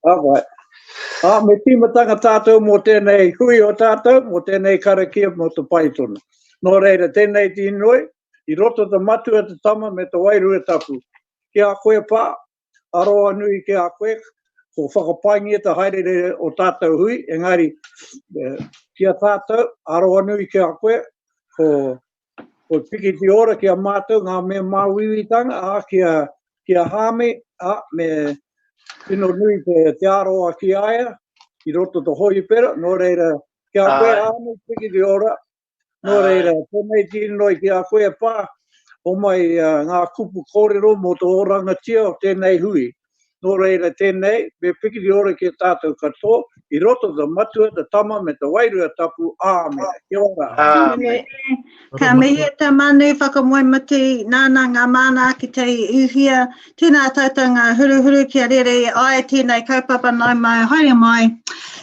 Alright. Me timatanga tātou mō tēnei hui o tātou, mō tēnei karakia mō te paitona. Nō reira, tēnei tīnoi, I roto te matu e te tama me te wairua tapu. Kia a koe pā, aroa nui kia a koe, ko whakapaingi e te haere o tātou hui, engari, kia tātou, aroa nui kia a koe, ko piki ti ora kia mātou, ngā mea māwiwitanga, kia hame, me tino nui te aroa ki aia, I roto te hoi pera, nō reira, kia a koe hame, piki ti ora, nō reira, tēnei tīnoi ki a koe pā, o mai ngā kupu kōrero mō te orangatia o tēnei hui. Nō reira tēnei, me piki ti ora ki a tātou katoa, I roto te matua, te tama, me te wairua tapu, āme. Kia ora. Ka mihi te manu whakamoemati nāna ngā mana ki te uhia. Tēnā tātou ngā huru kia rere ai tēnei kaupapa nai mai, haere mai.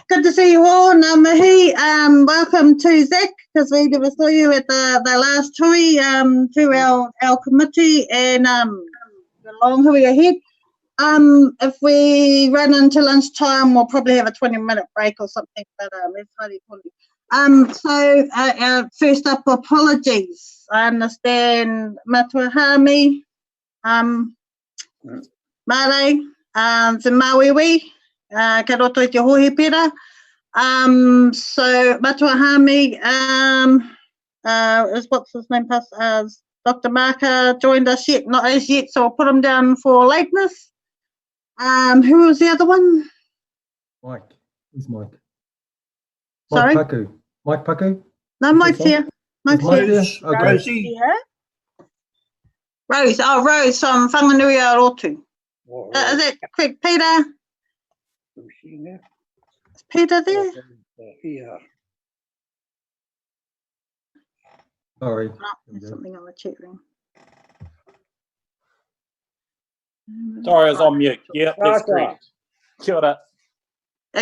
Good to see you all. Ngā mihi, welcome to Zach, because we never saw you at the last hui through our committee and the long hui ahead. If we run into lunchtime, we'll probably have a 20-minute break or something, but it's highly important. So first up, apologies. I understand Matuahami, Mare, te Mawiwi, ka roto I te hohi pera. So Matuahami, what's his name, Dr. Marker joined us yet, not as yet, so I'll put him down for lateness. Who was the other one? Mike. Who's Mike? Sorry? Mike Paku? No, Mike's here. Mike's here. Okay. Rosie. Rose. Oh, Rose from Whanganui Arotu. Is that correct, Peter? Is Peter there? Yeah. Sorry. Oh, there's something on the chat room. Sorry, I was on mute. Yeah, that's correct. Kia ora.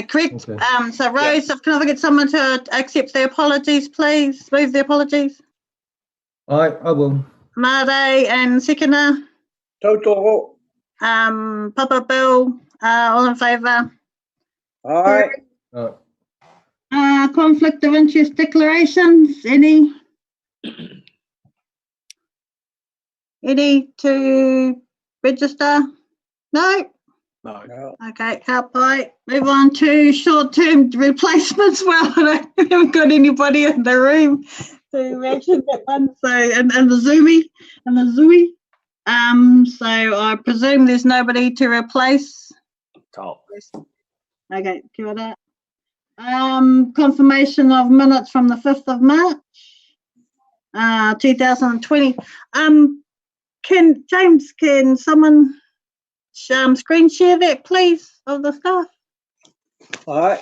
Correct. Okay. So Rose, can I get someone to accept the apologies, please? Move the apologies. I will. Mare and Sekina. Tautoro. Papa Bill, all in favour? Aye. Conflict of interest declarations, any? Any to register? No? No. Okay, help by. Move on to short-term replacements. Well, I haven't got anybody in the room to mention that one. So, and the Zooey. So I presume there's nobody to replace. Cool. Okay, kia ora. Confirmation of minutes from the 5th of March, 2020. Can someone screen share that, please, of the stuff? Aye.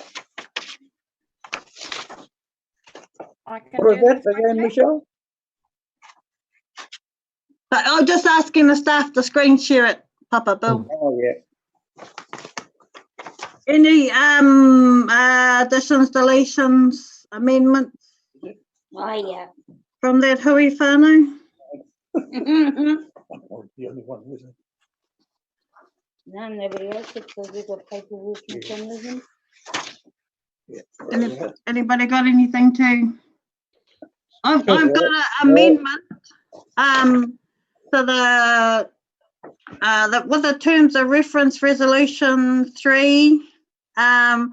I can What do was that this, again, okay. Michelle? But I'm just asking the staff to screen share it, Papa Bill. Oh, yeah. Any additions, deletions, amendments Oh, yeah. from that hui whānau? Oh, the only one, isn't it? No, nobody else, because we've got paperwork in front of them. Yeah. Anybody got anything to? I've got an amendment. So with the terms of reference resolution 3, I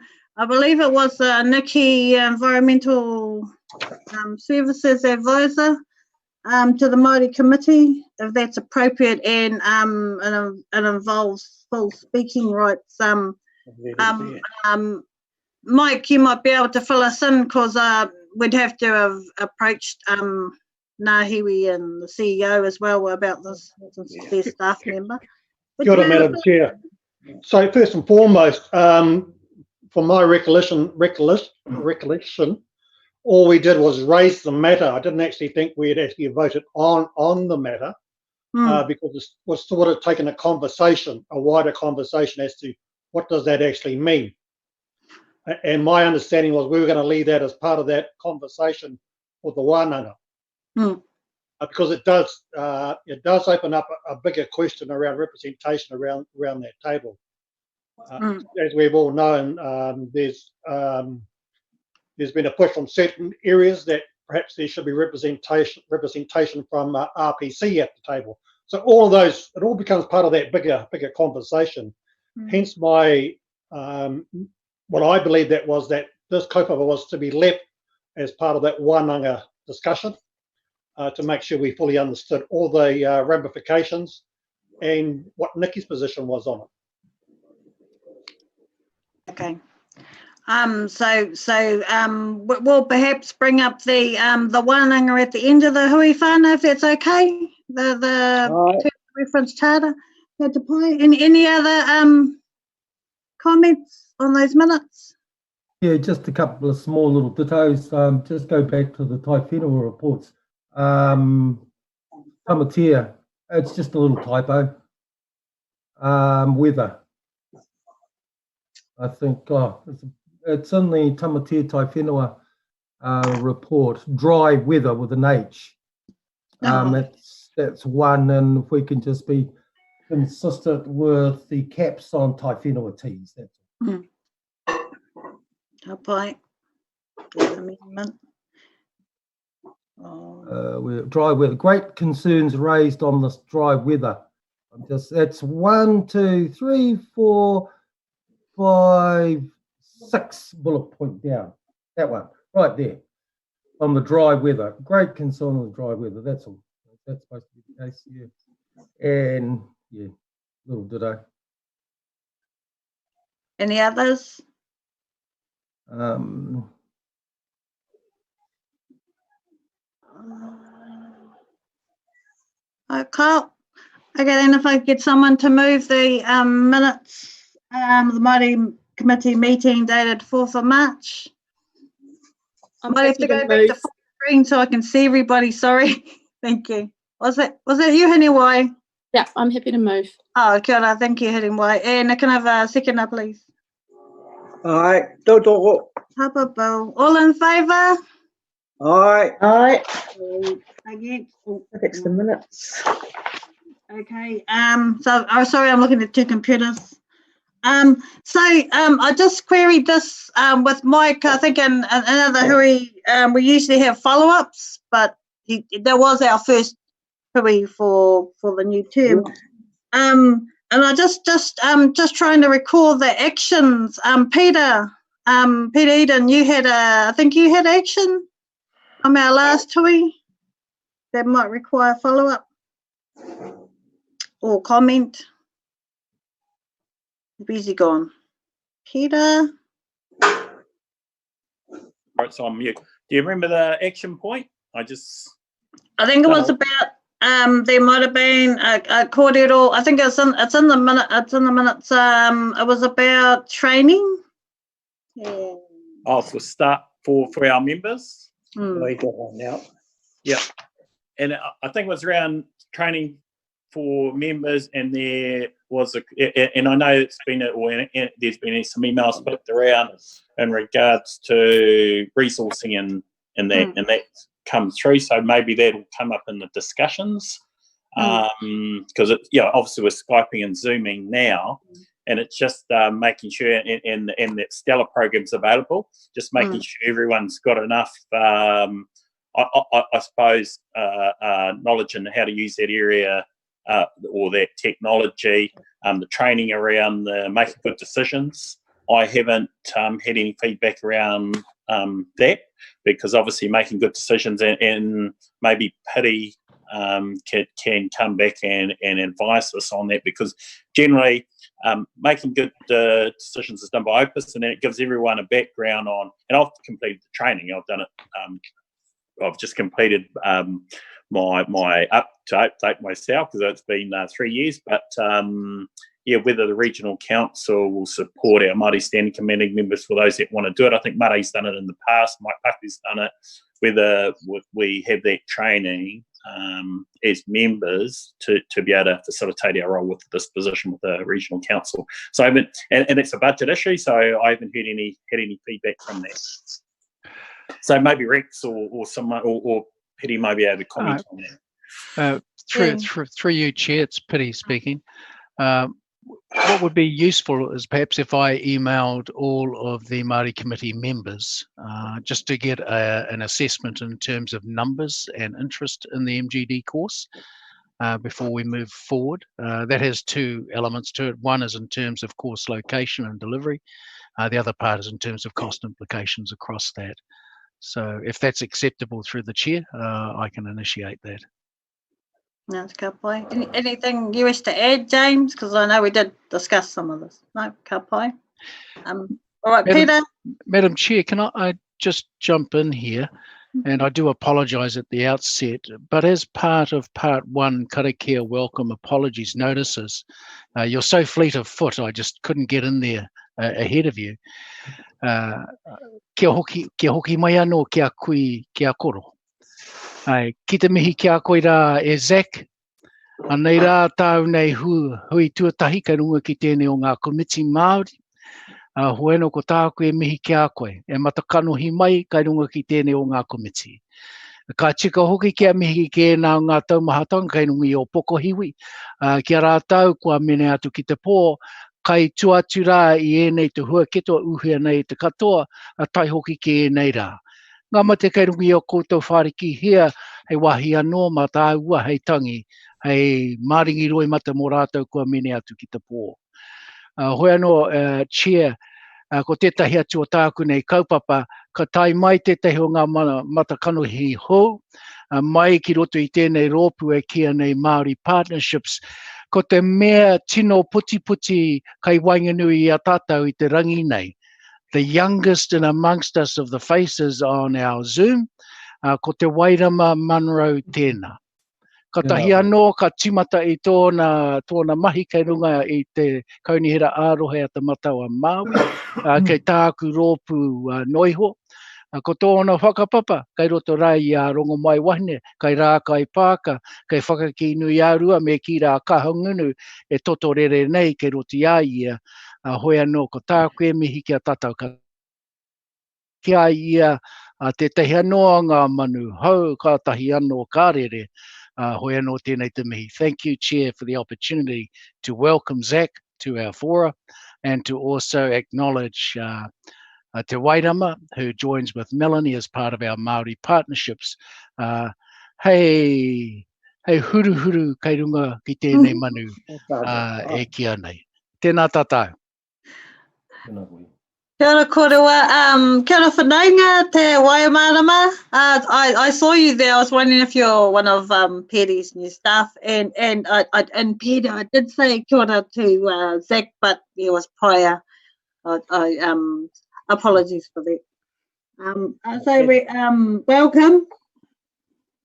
believe it was Nikki, Environmental Services Advisor to the Maori Committee, if that's appropriate, and it involves full speaking rights. Mike, you might be able to fill us in, because we'd have to have approached Nahiwi and the CEO as well about this, since their staff member. Kia ora, Madam Chair. So first and foremost, from my recollection, all we did was raise the matter. I didn't actually think we had actually voted on the matter, because it was sort of taking a conversation, a wider conversation as to what does that actually mean. And my understanding was we were going to leave that as part of that conversation with the wānanga. Because it does open up a bigger question around representation around that table. As we've all known, there's been a push from certain areas that perhaps there should be representation from RPC at the table. So all of those, it all becomes part of that bigger conversation. Hence my, what I believe that was that this kaupapa was to be left as part of that wānanga discussion to make sure we fully understood all the ramifications and what Nikki's position was on it. Okay. We'll perhaps bring up the wānanga at the end of the hui whānau, if that's okay. The reference charter. Any other comments on those minutes? Yeah, just a couple of small little details. Just go back to the Tai Whenua reports. Tamatea, it's just a little typo. Weather. I think it's in the Tamatea Tai Whenua report. Dry weather with an H. That's one, and if we can just be consistent with the caps on Tai Whenua teas. That's all. Hapai. Amendment. Dry weather. Great concerns raised on this dry weather. That's 1, 2, 3, 4, 5, 6 bullet point down. That one right there on the dry weather. Great concern on the dry weather. That's all. That's supposed to be the case. Yeah. And yeah, little ditto. Any others? Carl. Okay, then if I get someone to move the minutes, the Māori Committee meeting dated 4th of March. I might have to go back to full screen so I can see everybody. Sorry. Thank you. Was that you, Hiniwai? Yeah, I'm happy to move. Oh, kia ora. Thank you, Hiniwai. And I can have a seconder, please. Aye, tautoko. Papa Bill. All in favour? Aye. Aye. Against? That's the minutes. Okay. Sorry, I'm looking at two computers. I just queried this with Mike. I think in another hui, we usually have follow-ups, but that was our first hui for the new term. And I just trying to recall the actions. Peter Eden, I think you had action on our last hui that might require follow-up or comment. Busy gone. Peter? It's on mute. Do you remember the action point? I think it was about there might have been a kōrero. I think it's in the minute. It's in the minutes. It was about training. Yeah. Oh, for our members. We got one now. Yeah, and I think it was around training for members, and there was and I know there's been some emails flipped around in regards to resourcing and that comes through. So maybe that'll come up in the discussions because obviously we're Skyping and Zooming now, and it's just making sure and that Stellar program's available. Just making sure everyone's got enough. I suppose knowledge in how to use that area. Or that technology, the training around the making good decisions. I haven't had any feedback around that because obviously making good decisions and maybe Pity can come back and advise us on that, because generally making good decisions is done by Opus, and then it gives everyone a background on, and I've completed the training. I've done it. I've just completed my up-to-date myself because it's been 3 years. But whether the regional council will support our Māori Standing Committee members for those that want to do it. I think Mare's done it in the past. Mike Paku's done it. Whether we have that training as members to be able to facilitate our role with this position with the regional council. So and it's a budget issue. So I haven't had any feedback from that. So maybe Rex or someone or Pity may be able to comment on that. Through you, Chair, it's Pity speaking. what would be useful is perhaps if I emailed all of the Māori committee members just to get an assessment in terms of numbers and interest in the MGD course before we move forward. That has two elements to it. One is in terms of course location and delivery. The other part is in terms of cost implications across that. So if that's acceptable through the chair, I can initiate that. That's ka pai. Anything you wish to add, James? Because I know we did discuss some of this. No, ka pai. All right, Peter. Madam Chair, can I just jump in here? And I do apologise at the outset, but as part of part one, karakia welcome apologies notices, you're so fleet of foot, I just couldn't get in there ahead of you. Kia hoki mai anō kia kui kia koro. Ki te mihi kia koe rā e Zach, anei rā tāu nei hui tuatahi kai runga ki tēnei o ngā komiti Māori. Hoeno ko tā koe mihi kia koe, e matakanohi mai kai runga ki tēnei o ngā komiti. Ka tika hoki kia mihi ki nā ngā taumahatanga kai rungi o pokohiwi. Kia rātau kua mene atu ki te pō, kai tuatu rā I ēnei te hua ketoa uhia nei te katoa, tai hoki ki ēnei rā. Ngā mate kai rungi o koutou whariki hea, hei wahi anō ma tā ua hei tangi, hei maringi roi mata mō rātau kua mene atu ki te pō. Hoi anō, Chair, ko tētahi atu o tāku nei kaupapa, ka tai mai tētahi o ngā matakanohi hou, mai ki roto I tēnei rōpu e kia nei Maori Partnerships, ko te mea tino puti puti kai wainganui I a tātou I te rangi nei. The youngest in amongst us of the faces on our Zoom, ko te Wairama Munro tēnā. Ka tahi anō ka timata I tōna mahi kei runga I te kaunihira ārohe a te matau a Māui, kei tāku rōpu noiho. Ko tōna whakapapa, kei roto rai I rongo mai wahine, kei rā kai pāka, kei whakaki nui ārua me ki rā kahangunu e toto rere nei kei roti a ia, hoi anō ko tāku e mihi kia tatau ka kia ia te tehi anō ngā manu hau, ka tahi anō kārere, hoi anō tēnei te mihi. Thank you, Chair, for the opportunity to welcome Zach to our fora and to also acknowledge Te Wairama, who joins with Melanie as part of our Maori Partnerships. Hei huru huru kei runga ki tēnei manu e kia nei. Tēnā tātou. Kia ora korua. Kia ora whanaunga te Waiamarama. I saw you there. I was wondering if you're one of Peter's new staff. And Peter, I did say kia ora to Zach, but it was prior. Apologies for that. Welcome.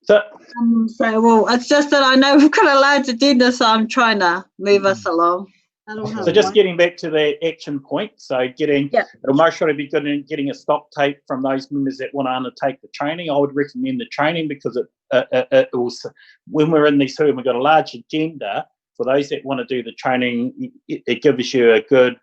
Well, it's just that I know we've got a large agenda, so I'm trying to move us along. So just getting back to the action point, so it'll most surely be good in getting a stock take from those members that want to undertake the training. I would recommend the training because it will, when we're in these, we've got a large agenda. For those that want to do the training, it gives you a good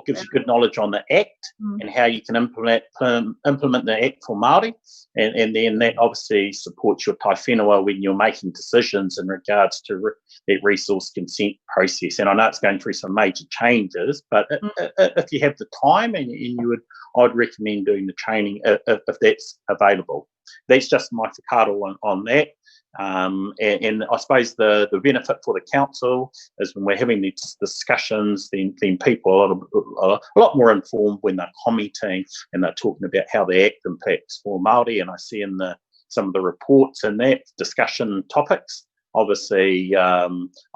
gives you good knowledge on the Act and how you can implement the Act for Māori, and then that obviously supports your tai whenua when you're making decisions in regards to that resource consent process. And I know it's going through some major changes, but if you have the time and I would recommend doing the training if that's available. That's just my whakaaro on that. And I suppose the benefit for the council is when we're having these discussions, then people are a lot more informed when they're commenting and they're talking about how the Act impacts for Māori. And I see in some of the reports in that discussion topics, obviously, I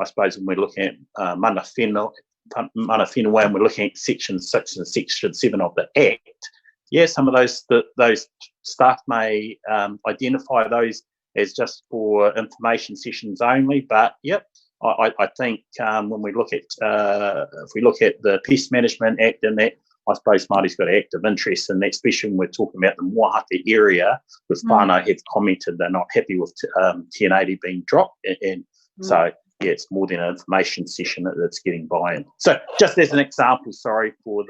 suppose when we're looking at mana whenua and we're looking at Section 6 and Section 7 of the Act, some of those staff may identify those as just for information sessions only, but I think when we look at if we look at the Pest Management Act and that, I suppose Māori's got active interest in that, especially when we're talking about the Moahaka area, because whānau have commented they're not happy with 1080 being dropped, and so it's more than an information session that's getting buy-in. So just as an example, sorry for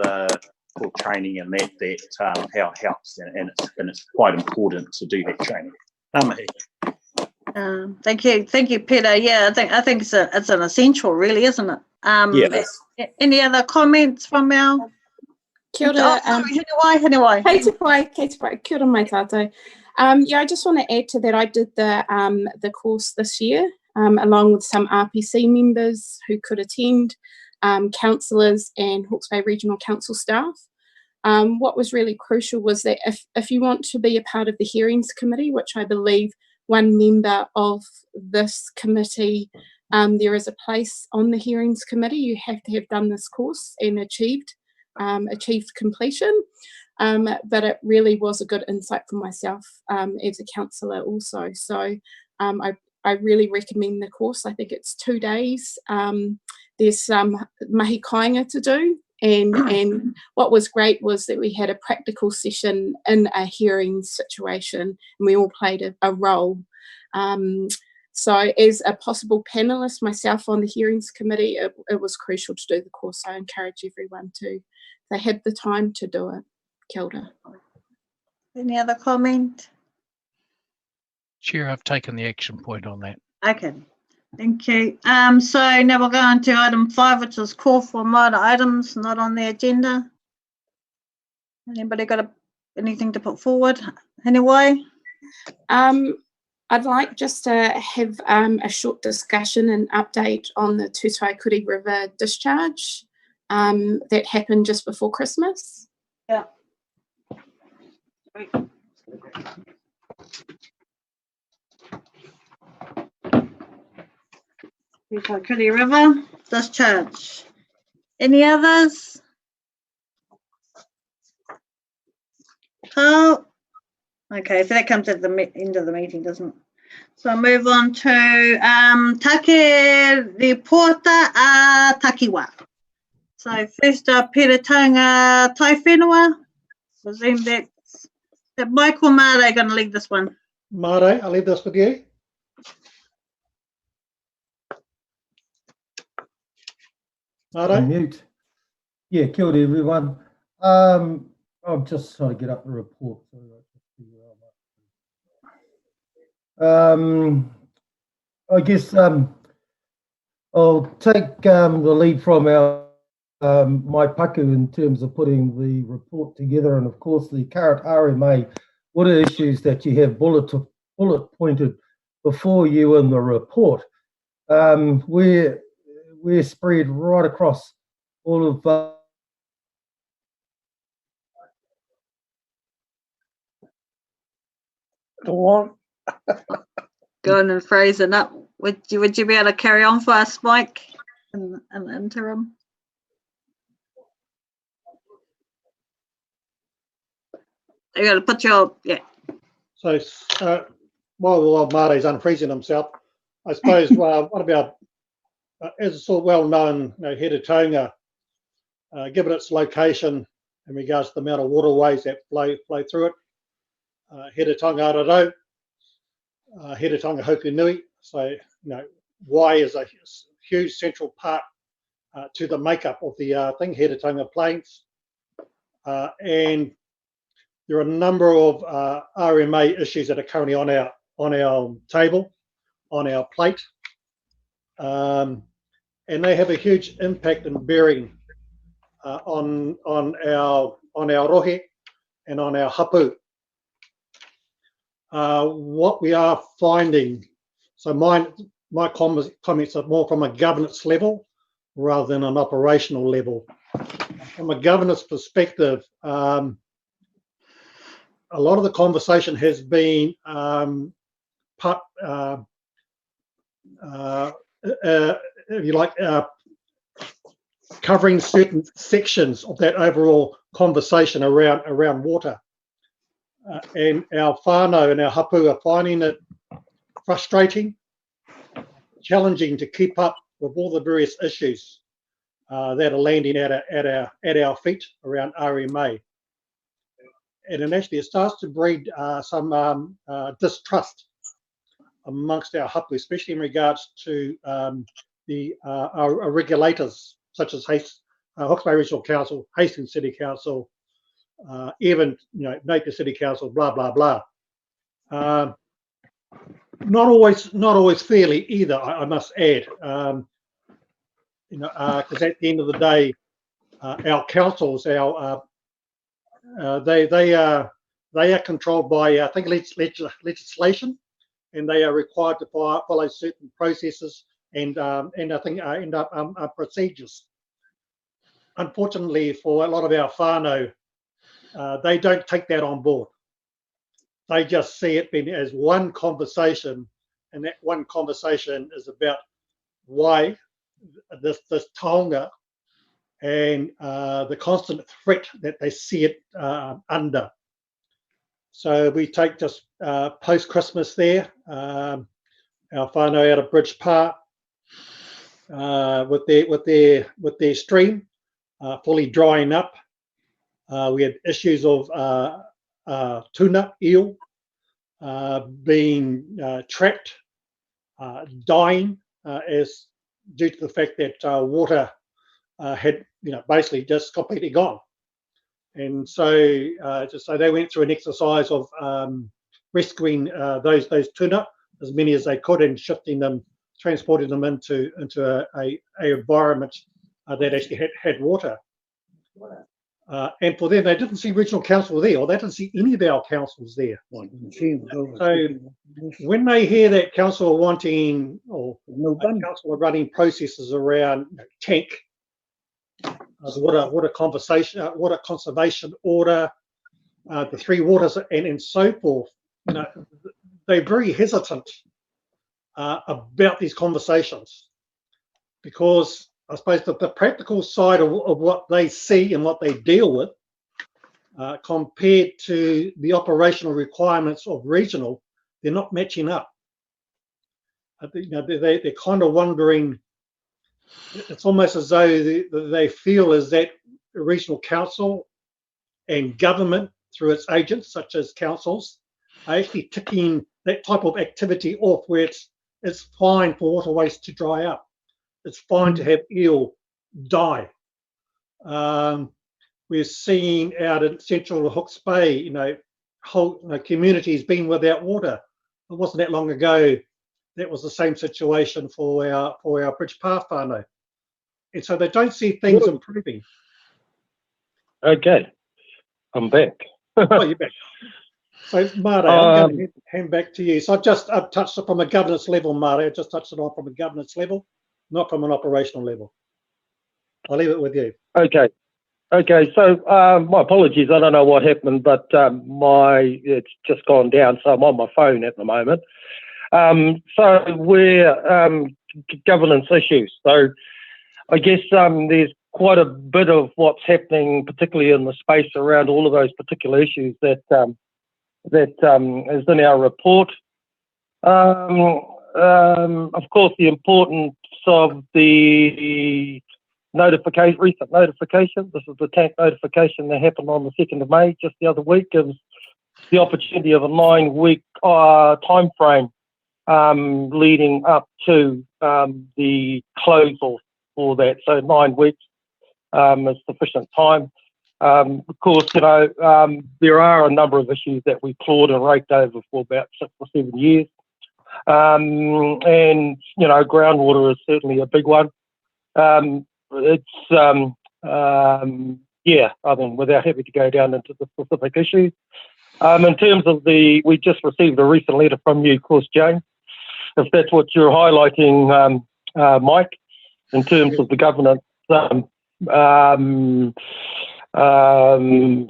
training and that how it helps, and it's quite important to do that training. Thank you, Peter. Yeah, I think it's an essential, really, isn't it? Yes. Any other comments from our? Kia ora, Henewai. Kei te pai, kia ora mai tātou. Yeah, I just want to add to that. I did the course this year, along with some RPC members who could attend, councillors and Hawke's Bay Regional Council staff. What was really crucial was that if you want to be a part of the hearings committee, which I believe one member of this committee, there is a place on the hearings committee, you have to have done this course and achieved completion. But it really was a good insight for myself as a councillor also. So I really recommend the course. I think it's 2 days. There's some mahi kāinga to do. And what was great was that we had a practical session in a hearing situation, and we all played a role. So as a possible panelist myself on the hearings committee, it was crucial to do the course. I encourage everyone to, if they had the time, to do it. Kia ora. Any other comment? Chair, I've taken the action point on that. Okay, thank you. So now we'll go on to item 5, which is call for minor items not on the agenda. Anybody got anything to put forward? Anyway? I'd like just to have a short discussion and update on the Tutaikuri River discharge that happened just before Christmas. Yeah. Tutaikuri River discharge. Any others? Oh, okay, so that comes at the end of the meeting, doesn't it? So I'll move on to Take Reporta a Takiwa. So first up, Peretanga Tai Whenua. Presume that Michael Mare going to lead this one. Mare, I'll leave this with you. Mare? Mute. Yeah, kia ora everyone. I'm just trying to get up the report. I guess I'll take the lead from our my paku in terms of putting the report together, and of course the current RMA. What are issues that you have bullet pointed before you in the report? We're spread right across all of Go on. Go on and phrase it up. Would you be able to carry on for us, Mike, in the interim? You got to put your, yeah. So while Mare's unfreezing himself, I suppose what about, as it's all well known, Heretaunga, given its location in regards to the amount of waterways that flow through it, Heretaunga Araro, Heretaunga Hoku Nui. So, Wai is a huge central part to the makeup of the thing, Heretaunga Plains. And there are a number of RMA issues that are currently on our table, on our plate. And they have a huge impact and bearing on our rohe and on our hapu. What we are finding, so my comments are more from a governance level rather than an operational level. From a governance perspective, a lot of the conversation has been if you like, covering certain sections of that overall conversation around water. And our whānau and our hapu are finding it frustrating, challenging to keep up with all the various issues that are landing at our feet around RMA. And actually it starts to breed some distrust amongst our hapu, especially in regards to our regulators, such as Hawke's Bay Regional Council, Hastings City Council, even Napier City Council, blah blah blah. not always fairly either. I must add, because at the end of the day, our councils, they are controlled by I think legislation, and they are required to follow certain processes and I think procedures. Unfortunately, for a lot of our whānau, they don't take that on board. They just see it being as one conversation, and that one conversation is about why this taonga and the constant threat that they see it under. So we take just post-Christmas there, our whānau out of Bridge Park with their stream fully drying up. We had issues of tuna, eel, being trapped, dying as due to the fact that water had basically just completely gone. And so they went through an exercise of rescuing those tuna, as many as they could, and shifting them, transporting them into a environment that actually had water. And for them, they didn't see regional council there, or they didn't see any of our councils there. So when they hear that council are wanting, or council are running processes around tank, water conservation order, the three waters, and so forth, they're very hesitant about these conversations, because I suppose that the practical side of what they see and what they deal with compared to the operational requirements of regional, they're not matching up. They're kind of wondering, it's almost as though they feel as that regional council and government through its agents such as councils are actually ticking that type of activity off, where it's fine for waterways to dry up. It's fine to have eel die. We're seeing out in central Hawke's Bay, whole communities being without water. It wasn't that long ago that was the same situation for our Bridge Path whānau. And so they don't see things improving. Okay, I'm back. Oh, you're back. So, Mare, I'm going to hand back to you. So I've touched it from a governance level, Mare. I just touched it on from a governance level, not from an operational level. I'll leave it with you. Okay. So my apologies. I don't know what happened, but it's just gone down. So I'm on my phone at the moment. So we're governance issues. So I guess there's quite a bit of what's happening, particularly in the space around all of those particular issues that is in our report. Of course, the importance of the recent notification. This is the tank notification that happened on the 2nd of May, just the other week, gives the opportunity of a 9-week time frame leading up to the close for that. So 9 weeks is sufficient time. Of course, there are a number of issues that we clawed and raked over for about 6 or 7 years. And, groundwater is certainly a big one. Without having to go down into the specific issues. In terms of we just received a recent letter from you, of course, Jane, if that's what you're highlighting, Mike, in terms of the governance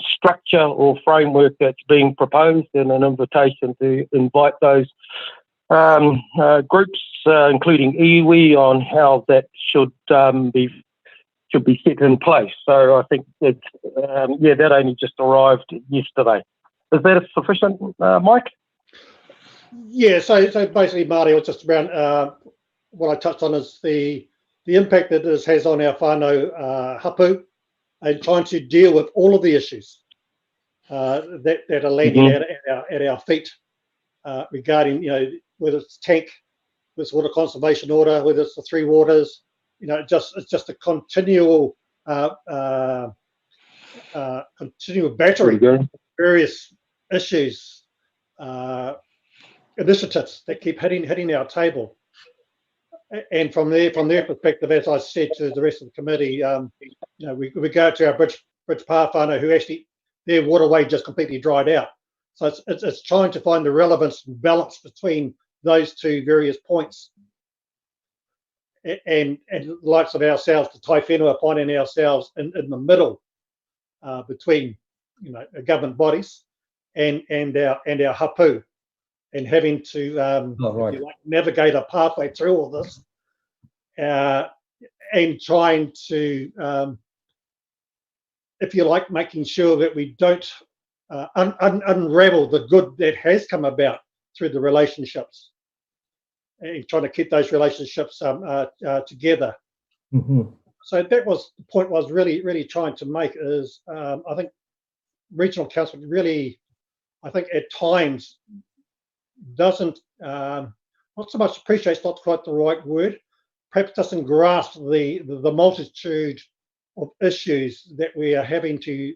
structure or framework that's being proposed, and an invitation to invite those groups, including iwi, on how that should be set in place. So I think that that only just arrived yesterday. Is that sufficient, Mike? Yeah. So basically, Marty, was just around what I touched on is the impact that this has on our whānau hapu, and trying to deal with all of the issues that are landing at our feet regarding, whether it's tank, whether it's water conservation order, whether it's the three waters, it's just a continual battering of various issues initiatives that keep hitting our table. And from their perspective, as I said to the rest of the committee, we go to our bridge pāwhānau who actually their waterway just completely dried out. So it's trying to find the relevance and balance between those two various points. And the likes of ourselves, the tai whenua, finding ourselves in the middle between government bodies and our hapu, and having to navigate a pathway through all this, and trying to, if you like, making sure that we don't unravel the good that has come about through the relationships, and trying to keep those relationships together. Mm-hmm. So that was the point I was really trying to make is I think regional council really, I think at times doesn't, not so much appreciates, not quite the right word, perhaps doesn't grasp the multitude of issues that we are having to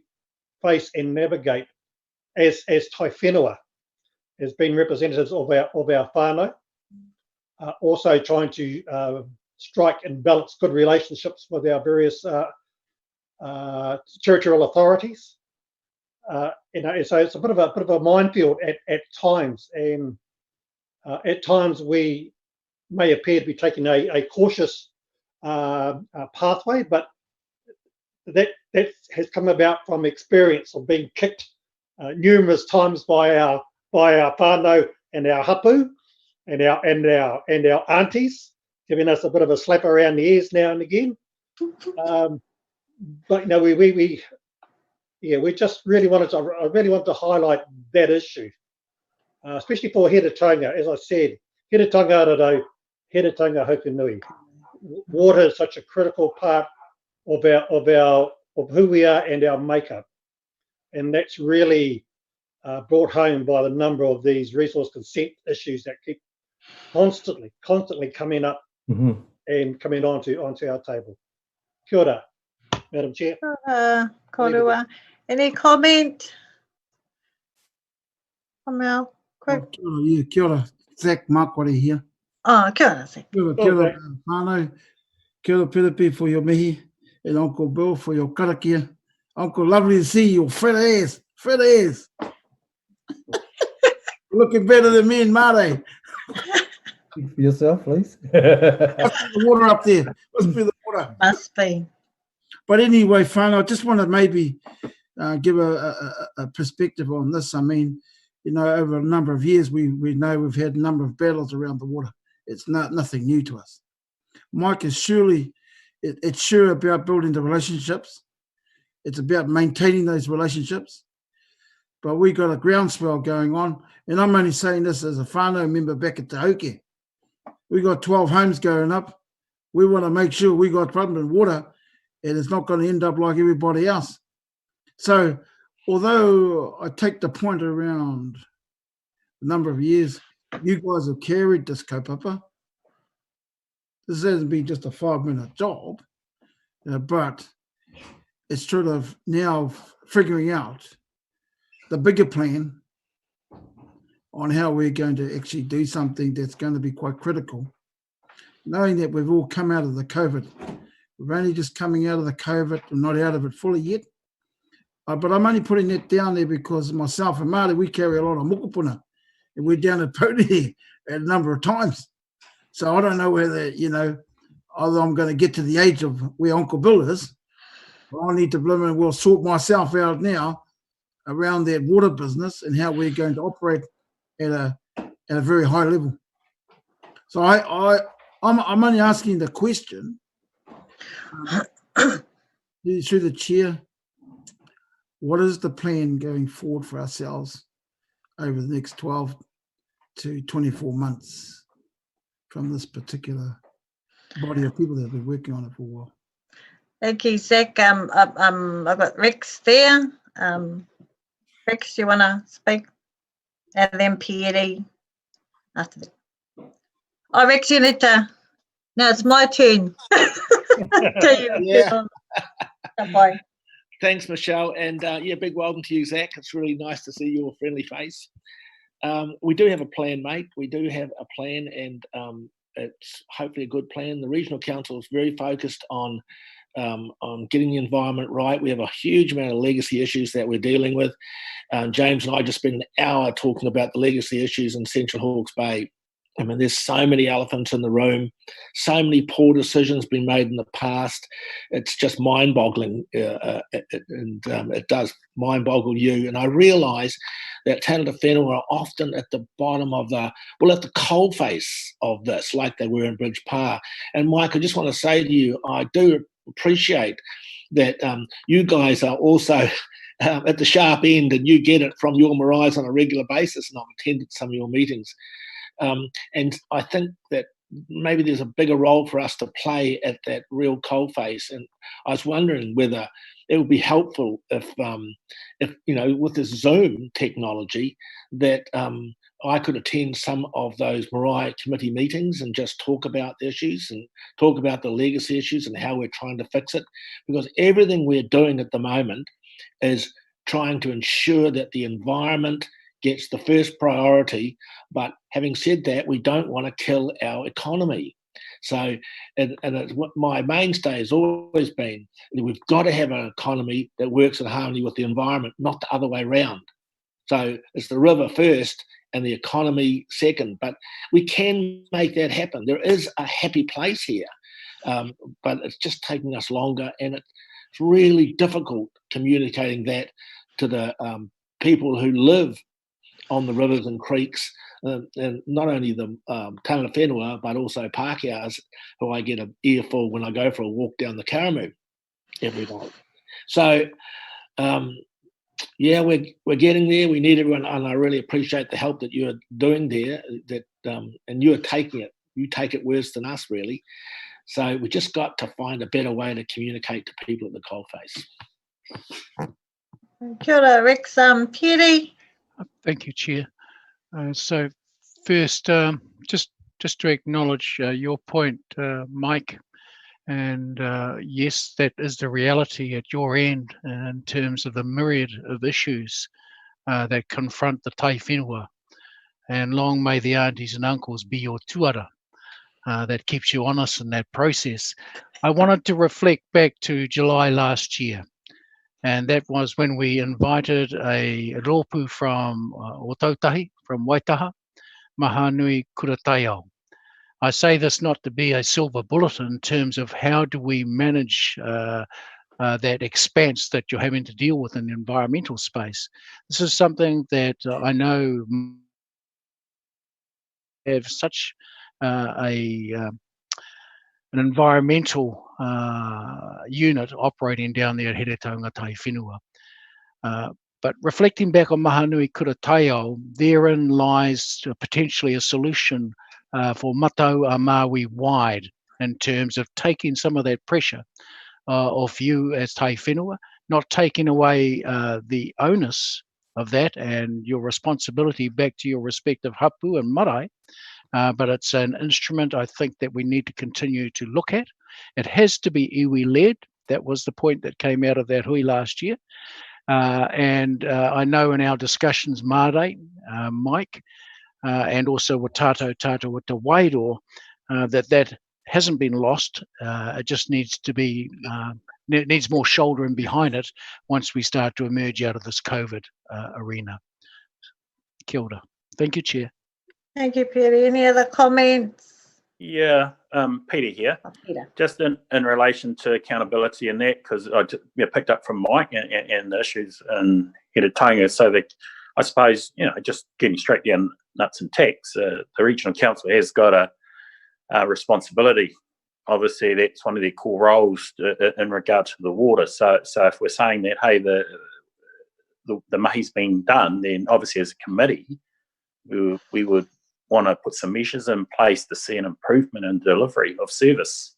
face and navigate as tai whenua, as being representatives of our whānau, also trying to strike and balance good relationships with our various territorial authorities. So it's a bit of a minefield at times, and at times we may appear to be taking a cautious pathway, but that has come about from experience of being kicked numerous times by our whānau and our hapu and our aunties, giving us a bit of a slap around the ears now and again. But we just really wanted to highlight that issue, especially for Heretonga. As I said, Heretonga Arado, Heretonga Hopunui. Water is such a critical part of who we are and our makeup, and that's really brought home by the number of these resource consent issues that keep constantly coming up and coming onto our table. Kia ora, Madam Chair. Korua. Any comment? Mel, quick. Kia ora, Zach Makwari here. Oh, kia ora, Zach. Kia ora, whānau. Kia ora, Piripi, for your mihi, and Uncle Bill for your karakia. Uncle, lovely to see you, fat ass. Looking better than me and Mare. Speak for yourself, please. Must be the water up there. Must be the water. Must be. But anyway, whānau, I just want to maybe give a perspective on this. I mean, over a number of years, we know we've had a number of battles around the water. It's nothing new to us. Mike is surely, it's sure about building the relationships. It's about maintaining those relationships. But we got a groundswell going on. And I'm only saying this as a whānau member back at the Hawke. We got 12 homes going up. We want to make sure we got abundant water, and it's not going to end up like everybody else. So although I take the point around the number of years you guys have carried this kaupapa, this hasn't been just a 5-minute job, but it's sort of now figuring out the bigger plan on how we're going to actually do something that's going to be quite critical, knowing that we've all come out of the COVID. We're only just coming out of the COVID. We're not out of it fully yet. But I'm only putting that down there because myself and Māori, we carry a lot of mokopuna, and we're down at Pony a number of times. So I don't know whether, either I'm going to get to the age of where Uncle Bill is, or I need to will sort myself out now around that water business and how we're going to operate at a very high level. So I'm only asking the question through the chair. What is the plan going forward for ourselves over the next 12 to 24 months from this particular body of people that have been working on it for a while? Thank you, Zach. I've got Rex there. Rex, you want to speak? And then Pierre after that. Oh, Rex, you need to. Now it's my turn. Yeah. Bye. Thanks, Michelle, and big welcome to you, Zach. It's really nice to see your friendly face. we do have a plan, mate. We do have a plan, and it's hopefully a good plan. The Regional Council is very focused on getting the environment right. We have a huge amount of legacy issues that we're dealing with. James and I just spent an hour talking about the legacy issues in Central Hawke's Bay. I mean, there's so many elephants in the room, so many poor decisions been made in the past. It's just mind-boggling, and it does mind-boggle you. And I realise that tangata whenua are often at the bottom of at the coalface of this, like they were in Bridge Pa. And Mike, I just want to say to you, I do appreciate that you guys are also at the sharp end, and you get it from your maraes on a regular basis, and I've attended some of your meetings. And I think that maybe there's a bigger role for us to play at that real coalface. And I was wondering whether it would be helpful if with this Zoom technology, that I could attend some of those marae committee meetings and just talk about the issues and talk about the legacy issues and how we're trying to fix it. Because everything we're doing at the moment is trying to ensure that the environment gets the first priority. But having said that, we don't want to kill our economy. So, and it's what my mainstay has always been, we've got to have an economy that works in harmony with the environment, not the other way around. So it's the river first and the economy second. But we can make that happen. There is a happy place here, but it's just taking us longer, and it's really difficult communicating that to the people who live on the rivers and creeks, and not only the tangata whenua, but also Pākehās, who I get an earful when I go for a walk down the Karamu every night. So, we're getting there. We need everyone, and I really appreciate the help that you're doing there. And you're taking it. You take it worse than us, really. So we just got to find a better way to communicate to people at the coalface. Kia ora, Rex. Piri. Thank you, Chair. So first, just to acknowledge your point, Mike, and yes, that is the reality at your end in terms of the myriad of issues that confront the tai whenua. And long may the aunties and uncles be your tuara that keeps you honest in that process. I wanted to reflect back to July last year. And that was when we invited a rōpū from Otautahi, from Waitaha, Mahanui Kurataiao. I say this not to be a silver bullet in terms of how do we manage that expanse that you're having to deal with in the environmental space. This is something that I know have such an environmental unit operating down there at Heretaunga Tai Whenua. But reflecting back on Mahanui Kurataiao, therein lies potentially a solution for Matau a Maui wide in terms of taking some of that pressure off you as Tai Whenua, not taking away the onus of that and your responsibility back to your respective hapu and marae. But it's an instrument I think that we need to continue to look at. It has to be iwi-led. That was the point that came out of that hui last year. And I know in our discussions, Mare, Mike, and also with Tato with the Wairō, that hasn't been lost. It just needs to be, needs more shouldering behind it once we start to emerge out of this COVID arena. Kia ora. Thank you, Chair. Thank you, Peter. Any other comments? Yeah, Peter here. Oh, Peter. Just in relation to accountability and that, because I picked up from Mike and the issues in Heretaunga, so that I suppose, just getting straight down nuts and tacks, the Regional Council has got a responsibility. Obviously, that's one of their core roles in regard to the water. So if we're saying that, hey, the mahi's been done, then obviously as a committee, we would want to put some measures in place to see an improvement in delivery of service.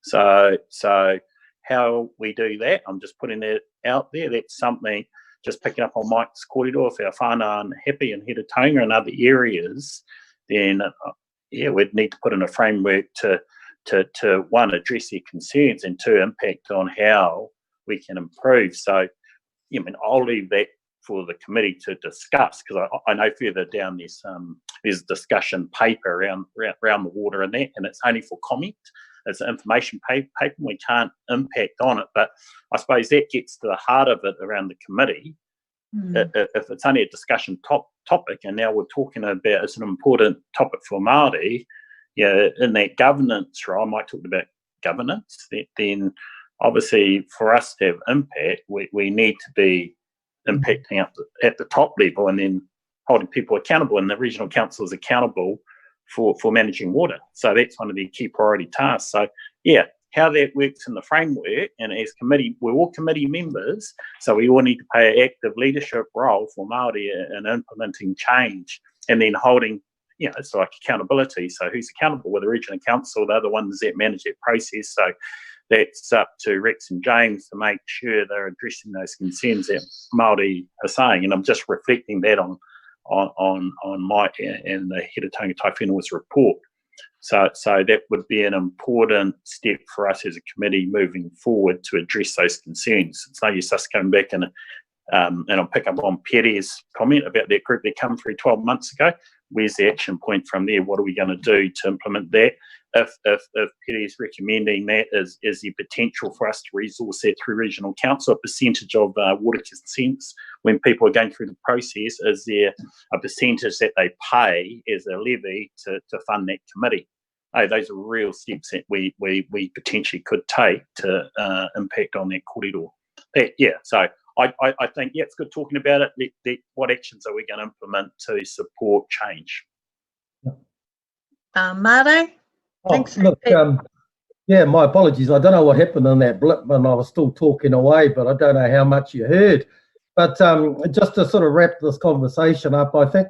So how we do that, I'm just putting that out there. That's something, just picking up on Mike's kōrero, if our whānau aren't happy in Heretaunga and other areas, then we'd need to put in a framework to one, address their concerns, and two, impact on how we can improve. So, I'll leave that for the committee to discuss, because I know further down there's discussion paper around the water and that, and it's only for comment. It's an information paper. We can't impact on it, but I suppose that gets to the heart of it around the committee. If it's only a discussion topic, and now we're talking about it's an important topic for Maori, in that governance role, I might talk about governance, then obviously for us to have impact, we need to be impacting up at the top level, and then holding people accountable, and the regional council is accountable for managing water. So that's one of the key priority tasks. So how that works in the framework, and as committee, we're all committee members, so we all need to play an active leadership role for Māori in implementing change, and then holding, it's like accountability. So who's accountable? Well, the regional council, they're the ones that manage that process. So that's up to Rex and James to make sure they're addressing those concerns that Māori are saying. And I'm just reflecting that on Mike and the Heretaunga Taiwhenua's report. So that would be an important step for us as a committee moving forward to address those concerns. It's no use us coming back and I'll pick up on Pere's comment about that group that came through 12 months ago. Where's the action point from there? What are we going to do to implement that? If Pere's recommending that, is the potential for us to resource that through regional council, a percentage of water consents when people are going through the process, is there a percentage that they pay as a levy to fund that committee? Those are real steps that we potentially could take to impact on that kōrero. So I think, it's good talking about it. What actions are we going to implement to support change? Mare? Thanks. Look, my apologies. I don't know what happened in that blip when I was still talking away, but I don't know how much you heard. But just to sort of wrap this conversation up, I think,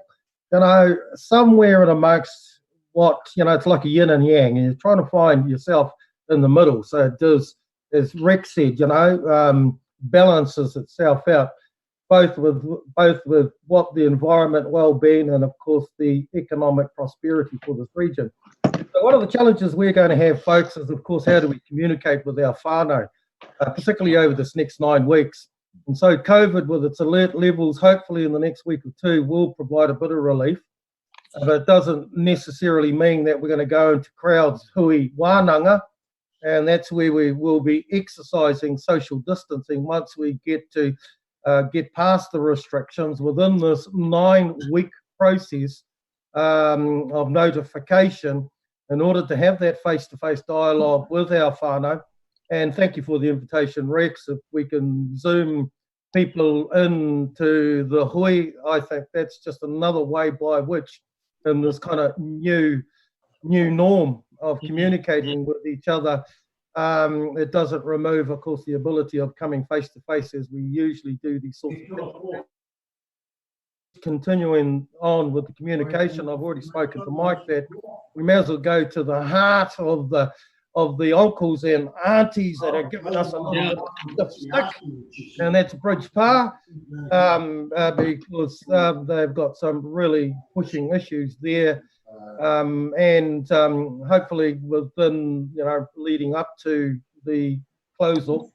somewhere in amongst what, it's like a yin and yang, and you're trying to find yourself in the middle. So it does, as Rex said, balances itself out, both with what the environment, well-being, and of course the economic prosperity for this region. So one of the challenges we're going to have, folks, is of course how do we communicate with our whānau, particularly over this next 9 weeks. And so COVID, with its alert levels, hopefully in the next week or two, will provide a bit of relief. But it doesn't necessarily mean that we're going to go into crowds hui wānanga, and that's where we will be exercising social distancing once we get past the restrictions within this 9-week process of notification, in order to have that face-to-face dialogue with our whānau. And thank you for the invitation, Rex. If we can Zoom people into the hui, I think that's just another way by which, in this kind of new norm of communicating with each other, it doesn't remove, of course, the ability of coming face-to-face as we usually do these sorts of things. Continuing on with the communication, I've already spoken to Mike that we may as well go to the heart of the uncles and aunties that are giving us a little bit of stick, and that's Bridge Pa, because they've got some really pushing issues there, and hopefully within, leading up to the close-off,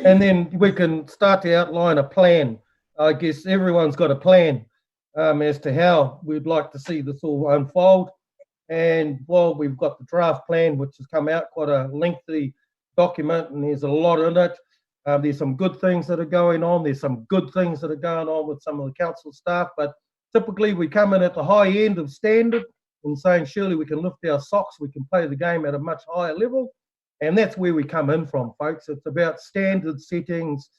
and then we can start to outline a plan. I guess everyone's got a plan as to how we'd like to see this all unfold. And while we've got the draft plan, which has come out, quite a lengthy document, and there's a lot in it. There's some good things that are going on. There's some good things that are going on with some of the council staff, but typically we come in at the high end of standard and saying, surely we can lift our socks, we can play the game at a much higher level. And that's where we come in from, folks. It's about standard settings,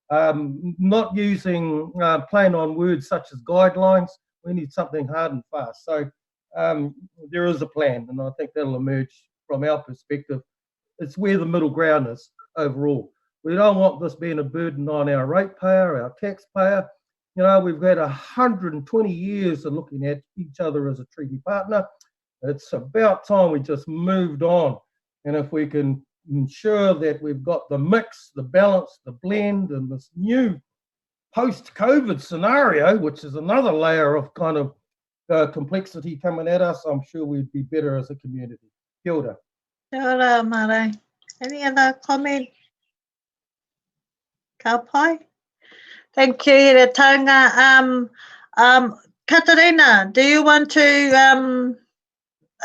not using plain on words such as guidelines. We need something hard and fast. So there is a plan, and I think that'll emerge from our perspective. It's where the middle ground is overall. We don't want this being a burden on our ratepayer, our taxpayer. We've had 120 years of looking at each other as a treaty partner. It's about time we just moved on. And if we can ensure that we've got the mix, the balance, the blend, and this new post-COVID scenario, which is another layer of kind of complexity coming at us, I'm sure we'd be better as a community. Kia ora. Kia ora, Mare. Any other comment? Ka pai. Thank you, Hira Taunga. Katarina, do you want to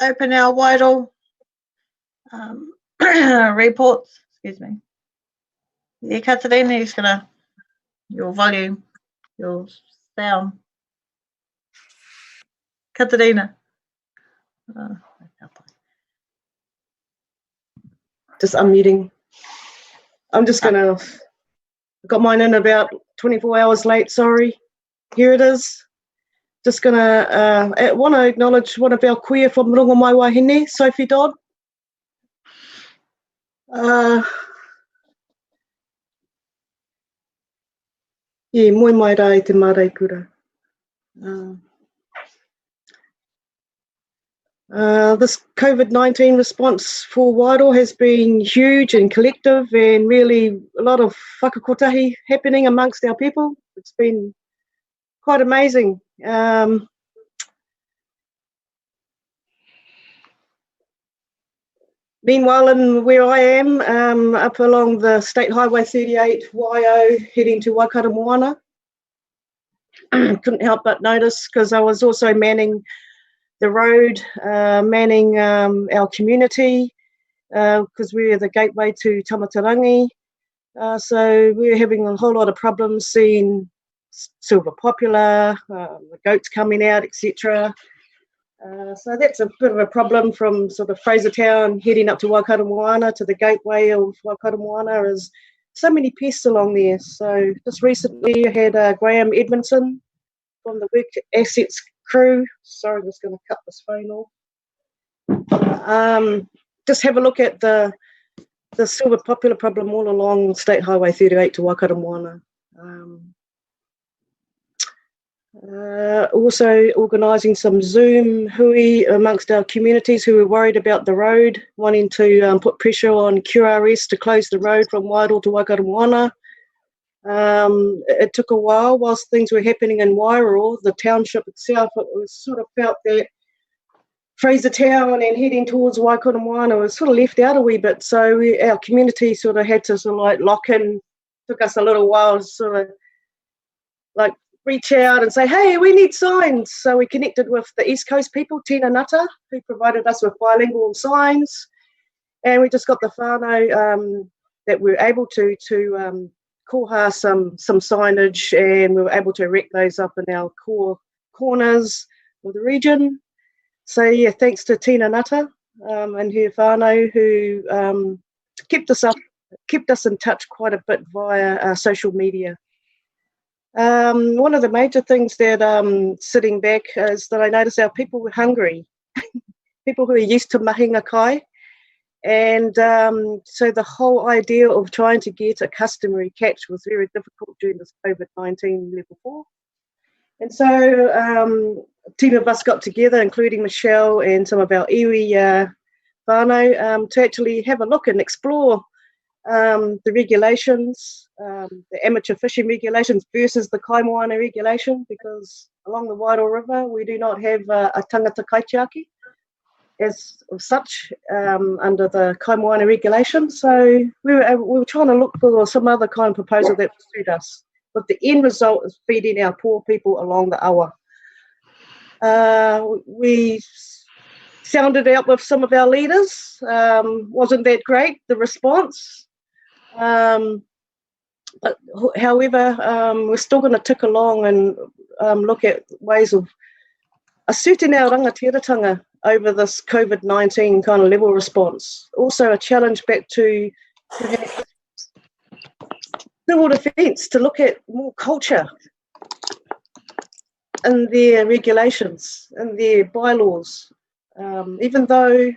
open our Wairau reports? Excuse me. Yeah, Katarina, you're gonna, your volume, your sound. Katarina. Just unmuting. I'm just gonna, got mine in about 24 hours late, sorry. Here it is. Just gonna, want to acknowledge one of our queer from Runga Mai Wahine, Sophie Dodd. Yeah, moi mai rā I te mārei kura. This COVID-19 response for Wairoa has been huge and collective, and really a lot of whakakotahi happening amongst our people. It's been quite amazing. Meanwhile, in where I am, up along the State Highway 38 YO heading to Waikato Moana, couldn't help but notice, because I was also manning the road, manning our community, because we're the gateway to Tamatarangi. So we're having a whole lot of problems seeing silver popular, the goats coming out, etc. So that's a bit of a problem from sort of Frasertown heading up to Waikato Moana to the gateway of Waikato Moana, is so many pests along there. So just recently I had Graham Edmondson from the Work Assets crew. Sorry, I'm just going to cut this phone off. Just have a look at the silver popular problem all along State Highway 38 to Waikato Moana. Also organising some Zoom hui amongst our communities who were worried about the road, wanting to put pressure on QRS to close the road from Wairoa to Waikato Moana. It took a while whilst things were happening in Wairoa, the township itself. It was sort of felt that Frasertown and heading towards Waikato Moana was sort of left out a wee bit, so our community sort of had to sort of like lock in. Took us a little while to sort of like reach out and say, hey, we need signs. So we connected with the East Coast people, Tina Nutter, who provided us with bilingual signs, and we just got the whānau that we were able to koha some signage, and we were able to erect those up in our core corners of the region. So yeah, thanks to Tina Nutter and her whānau, who kept us in touch quite a bit via social media. One of the major things that sitting back is that I noticed our people were hungry, people who are used to mahinga kai, and so the whole idea of trying to get a customary catch was very difficult during this COVID-19 level 4. And so a team of us got together, including Michelle and some of our iwi whānau, to actually have a look and explore the regulations, the amateur fishing regulations versus the kaimoana regulation, because along the Wairoa River we do not have a tangata kaitiaki as of such under the kaimoana regulation. So we were trying to look for some other kind of proposal that would suit us. But the end result is feeding our poor people along the awa. We sounded out with some of our leaders. Wasn't that great, the response? But however, we're still going to tick along and look at ways of asserting our rangatiratanga over this COVID-19 kind of level response. Also a challenge back to civil defence to look at more culture in their regulations and their bylaws. Even though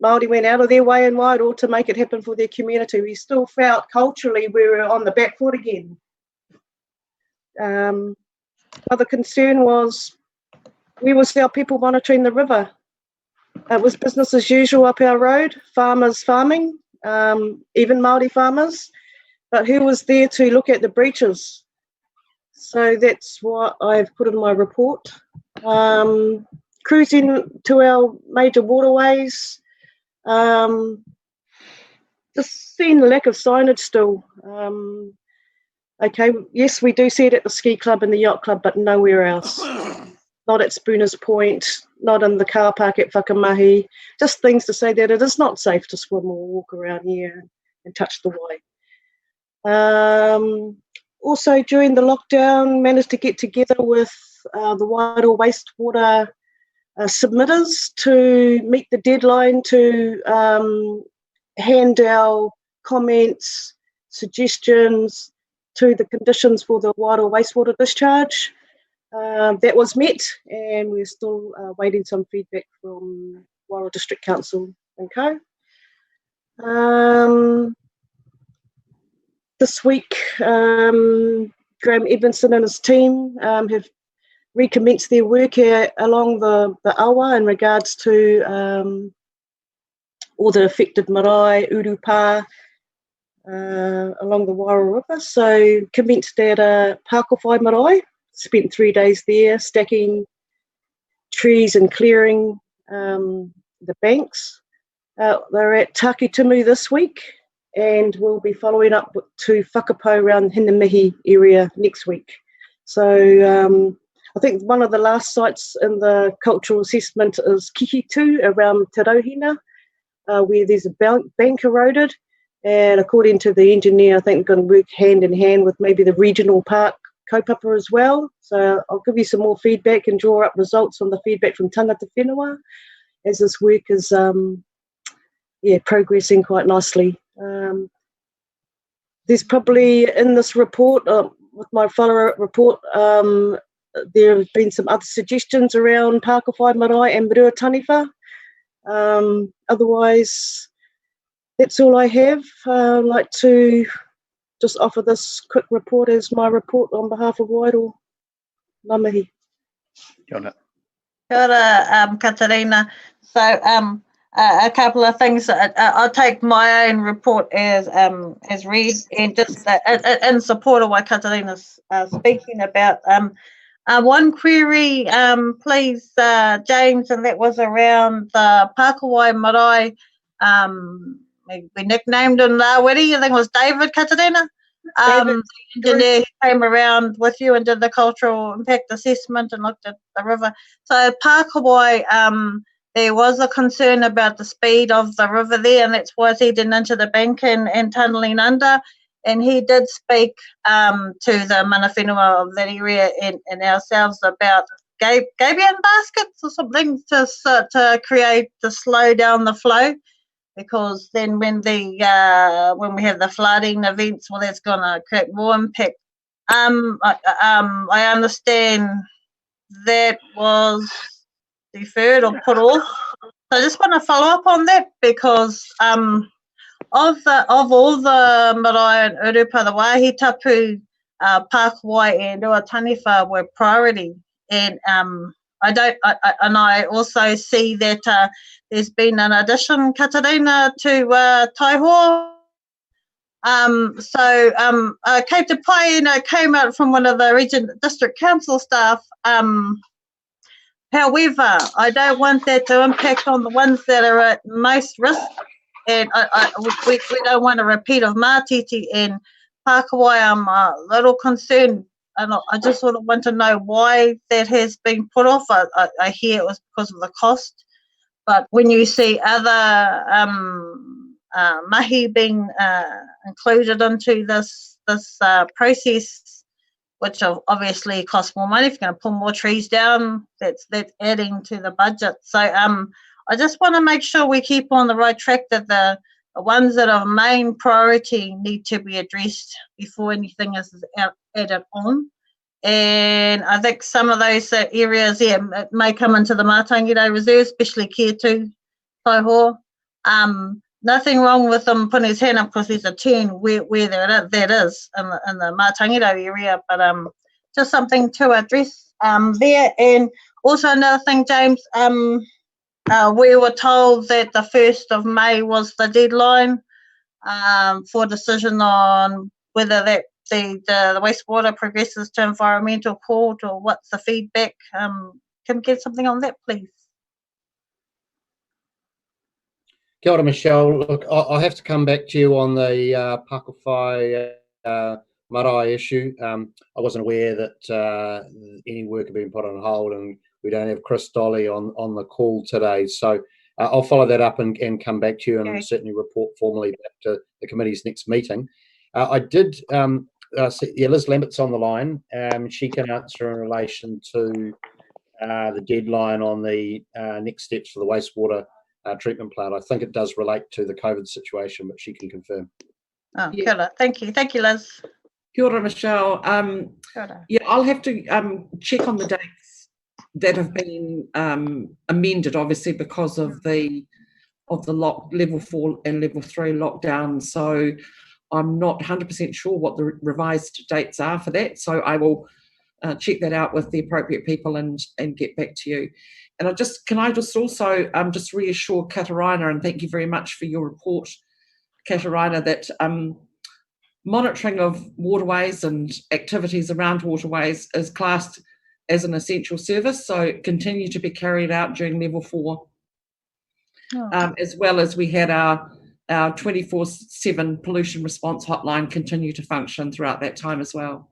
Māori went out of their way in Wairoa to make it happen for their community, we still felt culturally we were on the back foot again. Other concern was we was our people monitoring the river. It was business as usual up our road, farmers farming, even Māori farmers, but who was there to look at the breaches? So that's what I've put in my report. Cruising to our major waterways, just seeing the lack of signage still. Okay, yes, we do see it at the ski club and the yacht club, but nowhere else. Not at Spooner's Point, not in the car park at Whakamahi. Just things to say that it is not safe to swim or walk around here and touch the wai. Also, during the lockdown, managed to get together with the Wairoa wastewater submitters to meet the deadline to hand our comments, suggestions to the conditions for the Wairoa wastewater discharge. That was met, and we're still waiting some feedback from Wairoa District Council and co. This week, Graham Edmondson and his team have recommenced their work along the awa in regards to all the affected marae, urupa, along the Wairoa River. So commenced at Pakowhai marae, spent 3 days there stacking trees and clearing the banks. They're at Takitumu this week, and we'll be following up to Whakapau around Hinamihi area next week. So I think one of the last sites in the cultural assessment is Kihitu around Te Rauhina, where there's a bank eroded. And according to the engineer, I think we're going to work hand in hand with maybe the regional park kaupapa as well. So I'll give you some more feedback and draw up results on the feedback from tangata whenua as this work is progressing quite nicely. There's probably in this report, with my follow-up report, there have been some other suggestions around Pakowhai marae and Rua Taniwha. Otherwise, that's all I have. I'd like to just offer this quick report as my report on behalf of Wairoa. Ngā mihi. Kia ora. Kia ora, Katarina. So a couple of things. I'll take my own report as read, and just in support of what Katarina's speaking about. One query, please, James, and that was around the Pakowhai marae. We nicknamed him Laweri, I think it was David, Katarina. The engineer came around with you and did the cultural impact assessment and looked at the river. So Pakowhai, there was a concern about the speed of the river there, and that's why it's eating into the bank and tunnelling under. And he did speak to the mana whenua of that area and ourselves about gabion baskets or something to create, to slow down the flow. Because then when we have the flooding events, well, that's going to create more impact. I understand that was deferred or put off. So I just want to follow up on that, because of all the marae and urupa, the wāhi tapu, Pakowhai and Rua Taniwha were priority, and I also see that there's been an addition, Katarina, to Taihoa. Kate Te Pai, came out from one of the region district council staff. However, I don't want that to impact on the ones that are at most risk, and we don't want a repeat of Mātiti and Pakowhai. I'm a little concerned, and I just sort of want to know why that has been put off. I hear it was because of the cost, but when you see other mahi being included into this process, which obviously costs more money, if you're going to pull more trees down, that's adding to the budget. So I just want to make sure we keep on the right track, that the ones that are main priority need to be addressed before anything is added on. And I think some of those areas it may come into the Mātangiro Reserve, especially Kia 2, Taihoa. Nothing wrong with him putting his hand up, because there's a turn where that is in the Mātangiro area, but just something to address there. And also another thing, James, we were told that the 1st of May was the deadline for decision on whether that the wastewater progresses to environmental court, or what's the feedback. Can we get something on that, please? Kia ora, Michelle. Look, I'll have to come back to you on the Pakowhai marae issue. I wasn't aware that any work had been put on hold, and we don't have Chris Dolly on the call today. So I'll follow that up and come back to you, and certainly report formally back to the committee's next meeting. I did see, Liz Lambert's on the line. She can answer in relation to the deadline on the next steps for the wastewater treatment plant. I think it does relate to the COVID situation, but she can confirm. Oh, kia ora. Thank you, Liz. Kia ora, Michelle. Yeah, I'll have to check on the dates that have been amended, obviously because of the level 4 and level 3 lockdown. So I'm not 100% sure what the revised dates are for that. So I will check that out with the appropriate people and get back to you. And can I also just reassure Katarina, and thank you very much for your report, Katarina, that monitoring of waterways and activities around waterways is classed as an essential service, so continue to be carried out during level 4, as well as we had our 24/7 pollution response hotline continue to function throughout that time as well.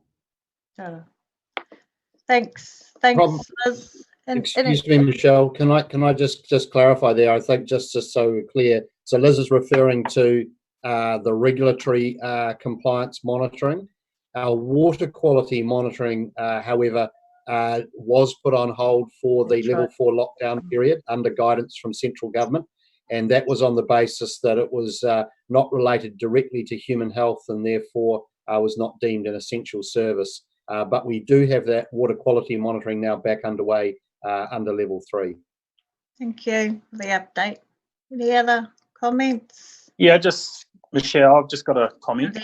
Thanks, Liz. Excuse me, Michelle. Can I just clarify there? I think just so we're clear. So Liz is referring to the regulatory compliance monitoring. Our water quality monitoring, however, was put on hold for the level 4 lockdown period under guidance from central government, and that was on the basis that it was not related directly to human health and therefore was not deemed an essential service. But we do have that water quality monitoring now back underway under level 3. Thank you for the update. Any other comments? Yeah, just Michelle, I've just got a comment.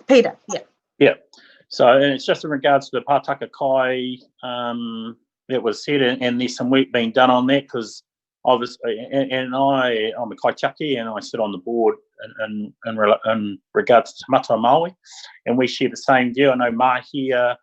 Peter, Yeah. So it's just in regards to the Pātaka Kai that was said, and there's some work being done on that, because obviously, and I'm a kaitiaki and I sit on the board in regards to Matua Maori, and we share the same view. I know Mahia,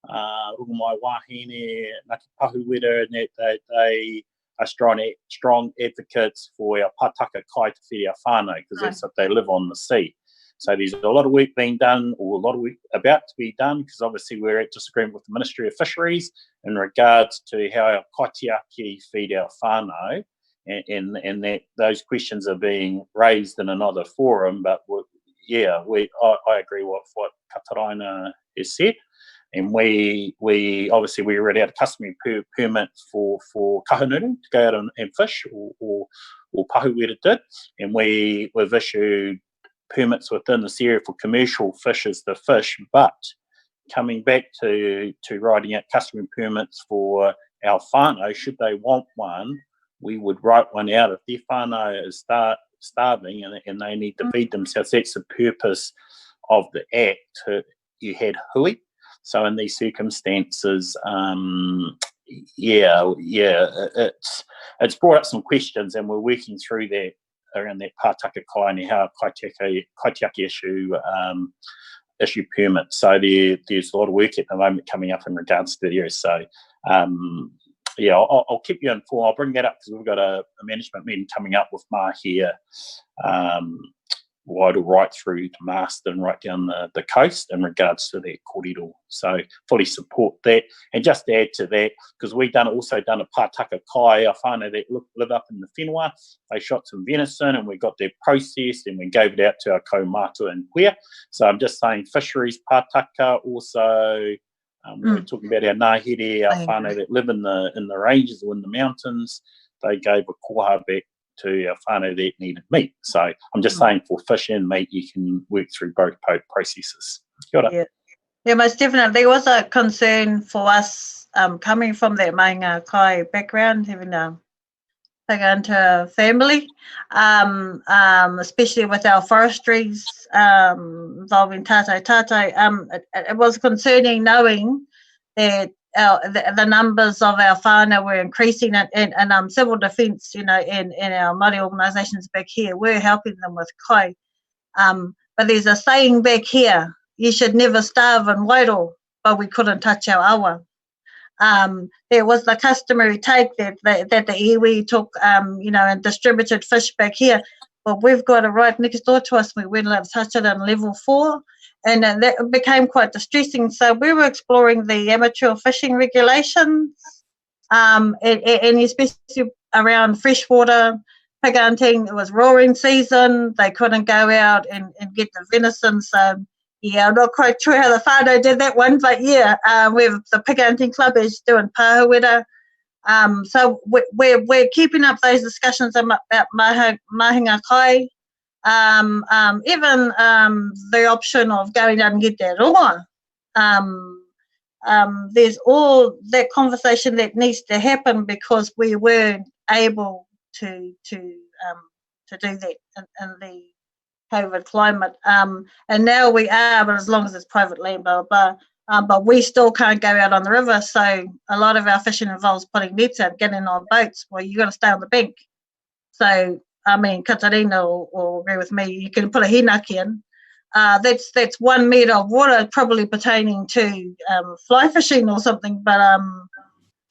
Ugumai Wahine, Ngāti Pahuwera, and that they are strong advocates for our Pātaka Kai to feed our whānau, because that's what they live on the sea. So there's a lot of work being done, or a lot of work about to be done, because obviously we're at disagreement with the Ministry of Fisheries in regards to how our kaitiaki feed our whānau, and that those questions are being raised in another forum. But I agree with what Katarina has said, and we obviously we already had a customary permit for kahunuru to go out and fish, or Pahuwera did, and we've issued permits within this area for commercial fishers to fish. But coming back to writing out customary permits for our whānau, should they want one, we would write one out if their whānau is starving and they need to feed themselves. That's the purpose of the Act. You had hui. So in these circumstances, it's brought up some questions, and we're working through that around that Pātaka Kai and how kaitiaki issue permits. So there's a lot of work at the moment coming up in regards to the area. So I'll keep you informed. I'll bring that up because we've got a management meeting coming up with Mahia, Waidel right through to Marston, right down the coast in regards to that kōrero. So fully support that. And just to add to that, because we've also done a Pātaka Kai, our whānau that live up in the whenua, they shot some venison and we got that processed and we gave it out to our kaumātua and queer. So I'm just saying fisheries Pātaka also, we're talking about our ngāhere, our whānau that live in the ranges or in the mountains, they gave a koha back to our whānau that needed meat. So I'm just saying for fish and meat, you can work through both processes. Kia ora. Yeah, most definitely. There was a concern for us coming from that Maunga Kai background, having a Whakainta family, especially with our forestries involving tātai. It was concerning knowing that the numbers of our whānau were increasing, and civil defence, and our Māori organisations back here were helping them with kai. But there's a saying back here, you should never starve in Wairau, but we couldn't touch our awa. There was the customary take that the iwi took, and distributed fish back here, well, we've got it right next door to us. We weren't allowed to touch it on level 4, and that became quite distressing. So we were exploring the amateur fishing regulations, and especially around freshwater pig hunting. It was roaring season. They couldn't go out and get the venison. So yeah, I'm not quite sure how the whānau did that one, but yeah, the pig hunting club is doing pāhuera. So we're keeping up those discussions about mahinga kai. Even the option of going out and get that ronga. There's all that conversation that needs to happen because we weren't able to do that in the COVID climate. And now we are, but as long as it's private land, blah, blah, blah. But we still can't go out on the river. So a lot of our fishing involves putting nets out, getting on boats. Well, you got to stay on the bank. So, I mean, Katarina will agree with me. You can put a hinaki in. That's 1 metre of water, probably pertaining to fly fishing or something. But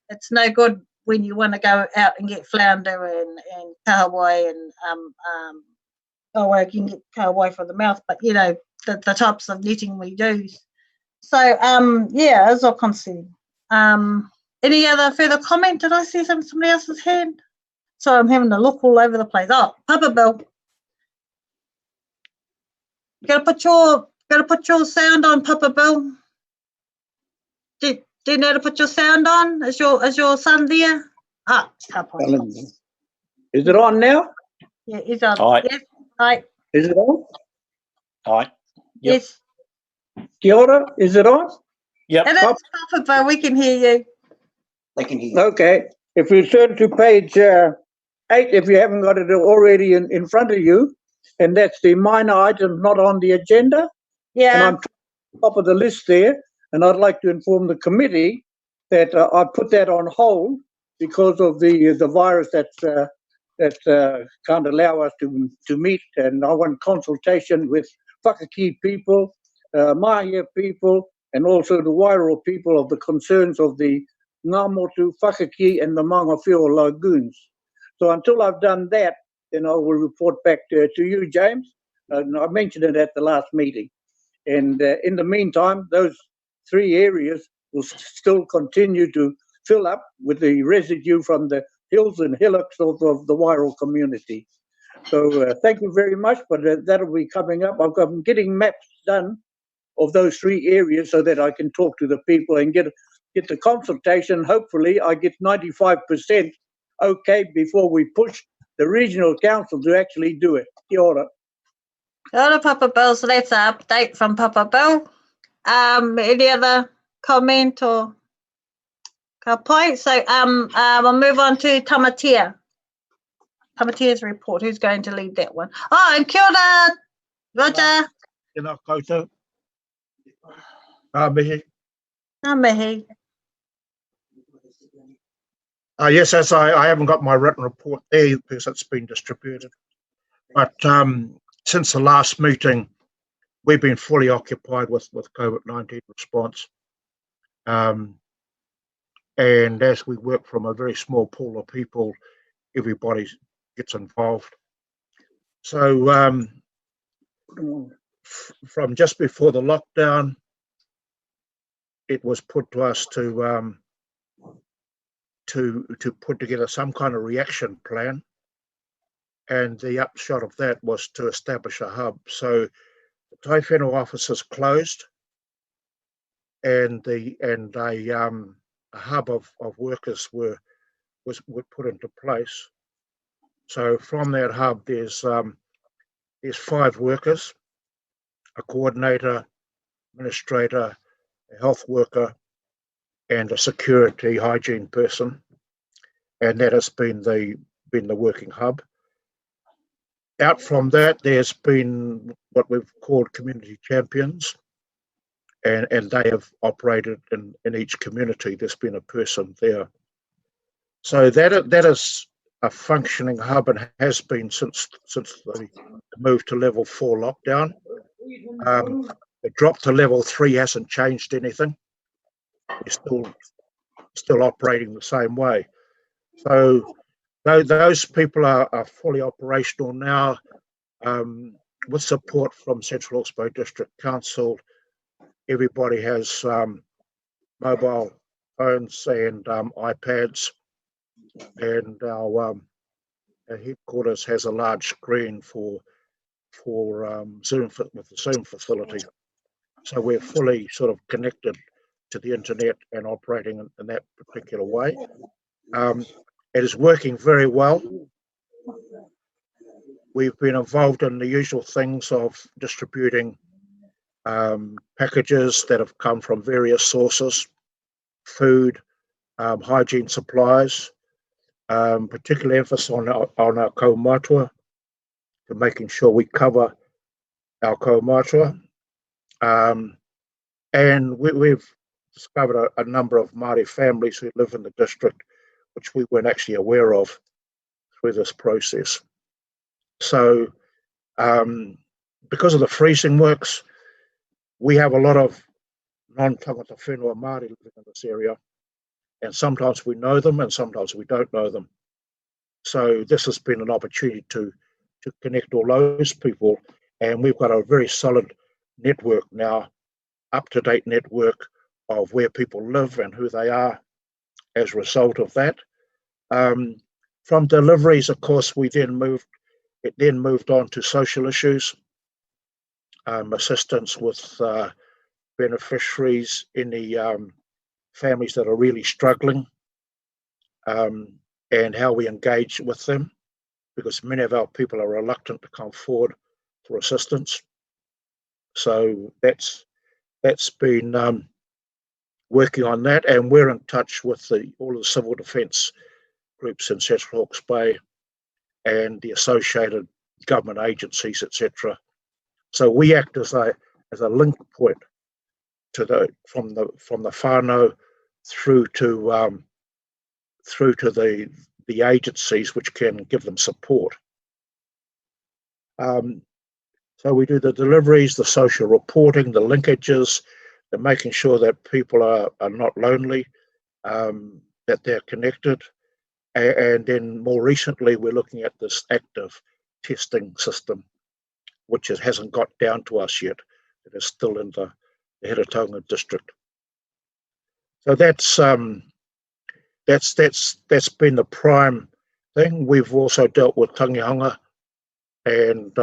it's no good when you want to go out and get flounder and kahawai and well, you can get kahawai for the mouth, but you know the types of netting we do. So yeah, as I concerned. Any other further comment? Did I see somebody else's hand? Sorry, I'm having to look all over the place. Oh, Papa Bill. You gotta put your sound on, Papa Bill. Do you know to put your sound on? Is your son there? Ah, is it on now? Yeah, it's on. Aye. Yes. Aye. Is it on? Aye. Yep. Yes. Kia ora, is it on? Yep. And it's Papa Bill, we can hear you. They can hear you. Okay. If you turn to page 8, if you haven't got it already in front of you, and that's the minor items not on the agenda. Yeah. And I'm top of the list there, and I'd like to inform the committee that I put that on hold because of the virus that can't allow us to meet, and I want consultation with Whakaki people, Mahia people, and also the Wairua people of the concerns of the Ngamotu, Whakaki, and the Mangawhio lagoons. So until I've done that, then I will report back to you, James. And I mentioned it at the last meeting. And in the meantime, those 3 areas will still continue to fill up with the residue from the hills and hillocks of the Wairua community. So thank you very much, but that'll be coming up. I'm getting maps done of those 3 areas so that I can talk to the people and get the consultation. Hopefully I get 95% okay before we push the regional council to actually do it. Kia ora. Kia ora, Papa Bill. So that's an update from Papa Bill. Any other comment or point? So we'll move on to Tamatea. Tamatia's report. Who's going to lead that one? Oh, and kia ora, Roger. Tēnā koutou. Mihi. Mihi. Yes, as I haven't got my written report there because it's been distributed. But since the last meeting, we've been fully occupied with COVID-19 response. And as we work from a very small pool of people, everybody gets involved. So from just before the lockdown, it was put to us to put together some kind of reaction plan, and the upshot of that was to establish a hub. So the Tai Whenua offices closed, and a hub of workers was put into place. So from that hub, there's 5 workers, a coordinator, administrator, a health worker, and a security hygiene person, and that has been the working hub. Out from that, there's been what we've called community champions, and they have operated in each community. There's been a person there. So that is a functioning hub and has been since the move to level 4 lockdown. The drop to level 3 hasn't changed anything. We're still operating the same way. So those people are fully operational now, with support from Central Hawke's Bay District Council. Everybody has mobile phones and iPads, and our headquarters has a large screen for Zoom with the Zoom facility. So we're fully sort of connected to the internet and operating in that particular way. It is working very well. We've been involved in the usual things of distributing packages that have come from various sources, food, hygiene supplies, particular emphasis on our kaumatua, to making sure we cover our kaumatua. And we've discovered a number of Maori families who live in the district, which we weren't actually aware of through this process. So because of the freezing works, we have a lot of non-tangata whenua Māori living in this area, and sometimes we know them and sometimes we don't know them. So this has been an opportunity to connect all those people, and we've got a very solid network now, up-to-date network of where people live and who they are as a result of that. From deliveries, of course, it then moved on to social issues, assistance with beneficiaries, any families that are really struggling, and how we engage with them, because many of our people are reluctant to come forward for assistance. So that's been working on that, and we're in touch with all of the civil defence groups in Central Hawke's Bay and the associated government agencies, etc. So we act as a link point to from the whānau through to the agencies which can give them support. So we do the deliveries, the social reporting, the linkages, the making sure that people are not lonely, that they're connected. And then more recently, we're looking at this active testing system, which hasn't got down to us yet. It is still in the Heretaunga district. So that's been the prime thing. We've also dealt with tangihanga, and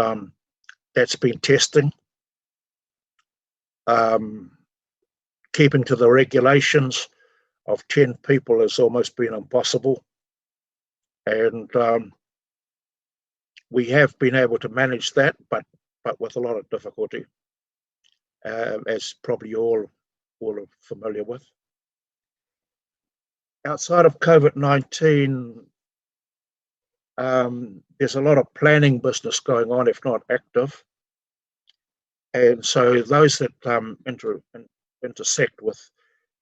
that's been testing. Keeping to the regulations of 10 people has almost been impossible. And we have been able to manage that, but with a lot of difficulty, as probably all are familiar with. Outside of COVID-19, there's a lot of planning business going on, if not active. And so those that intersect with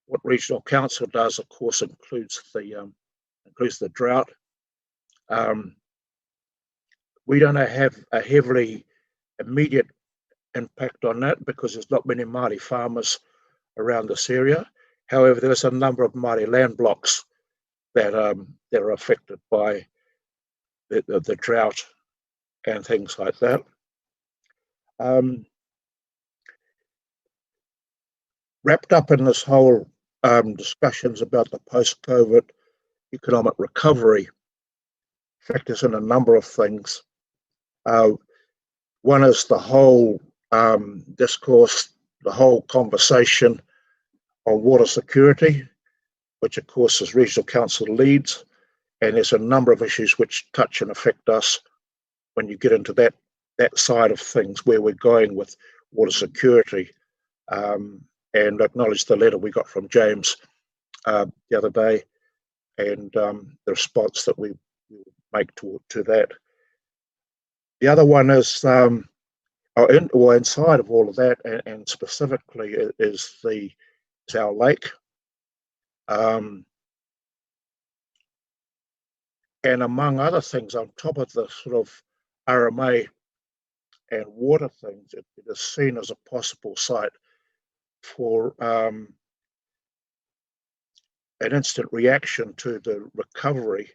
what Regional Council does, of course, includes the drought. We don't have a heavily immediate impact on that because there's not many Māori farmers around this area. However, there's a number of Māori land blocks that are affected by the drought and things like that. Wrapped up in this whole discussions about the post-COVID economic recovery factors in a number of things. One is the whole discourse, the whole conversation on water security, which of course is Regional Council leads, and there's a number of issues which touch and affect us when you get into that side of things, where we're going with water security. And acknowledge the letter we got from James the other day, and the response that we make to that. The other one is, inside of all of that, and specifically is our lake. And among other things, on top of the sort of RMA and water things, it is seen as a possible site for an instant reaction to the recovery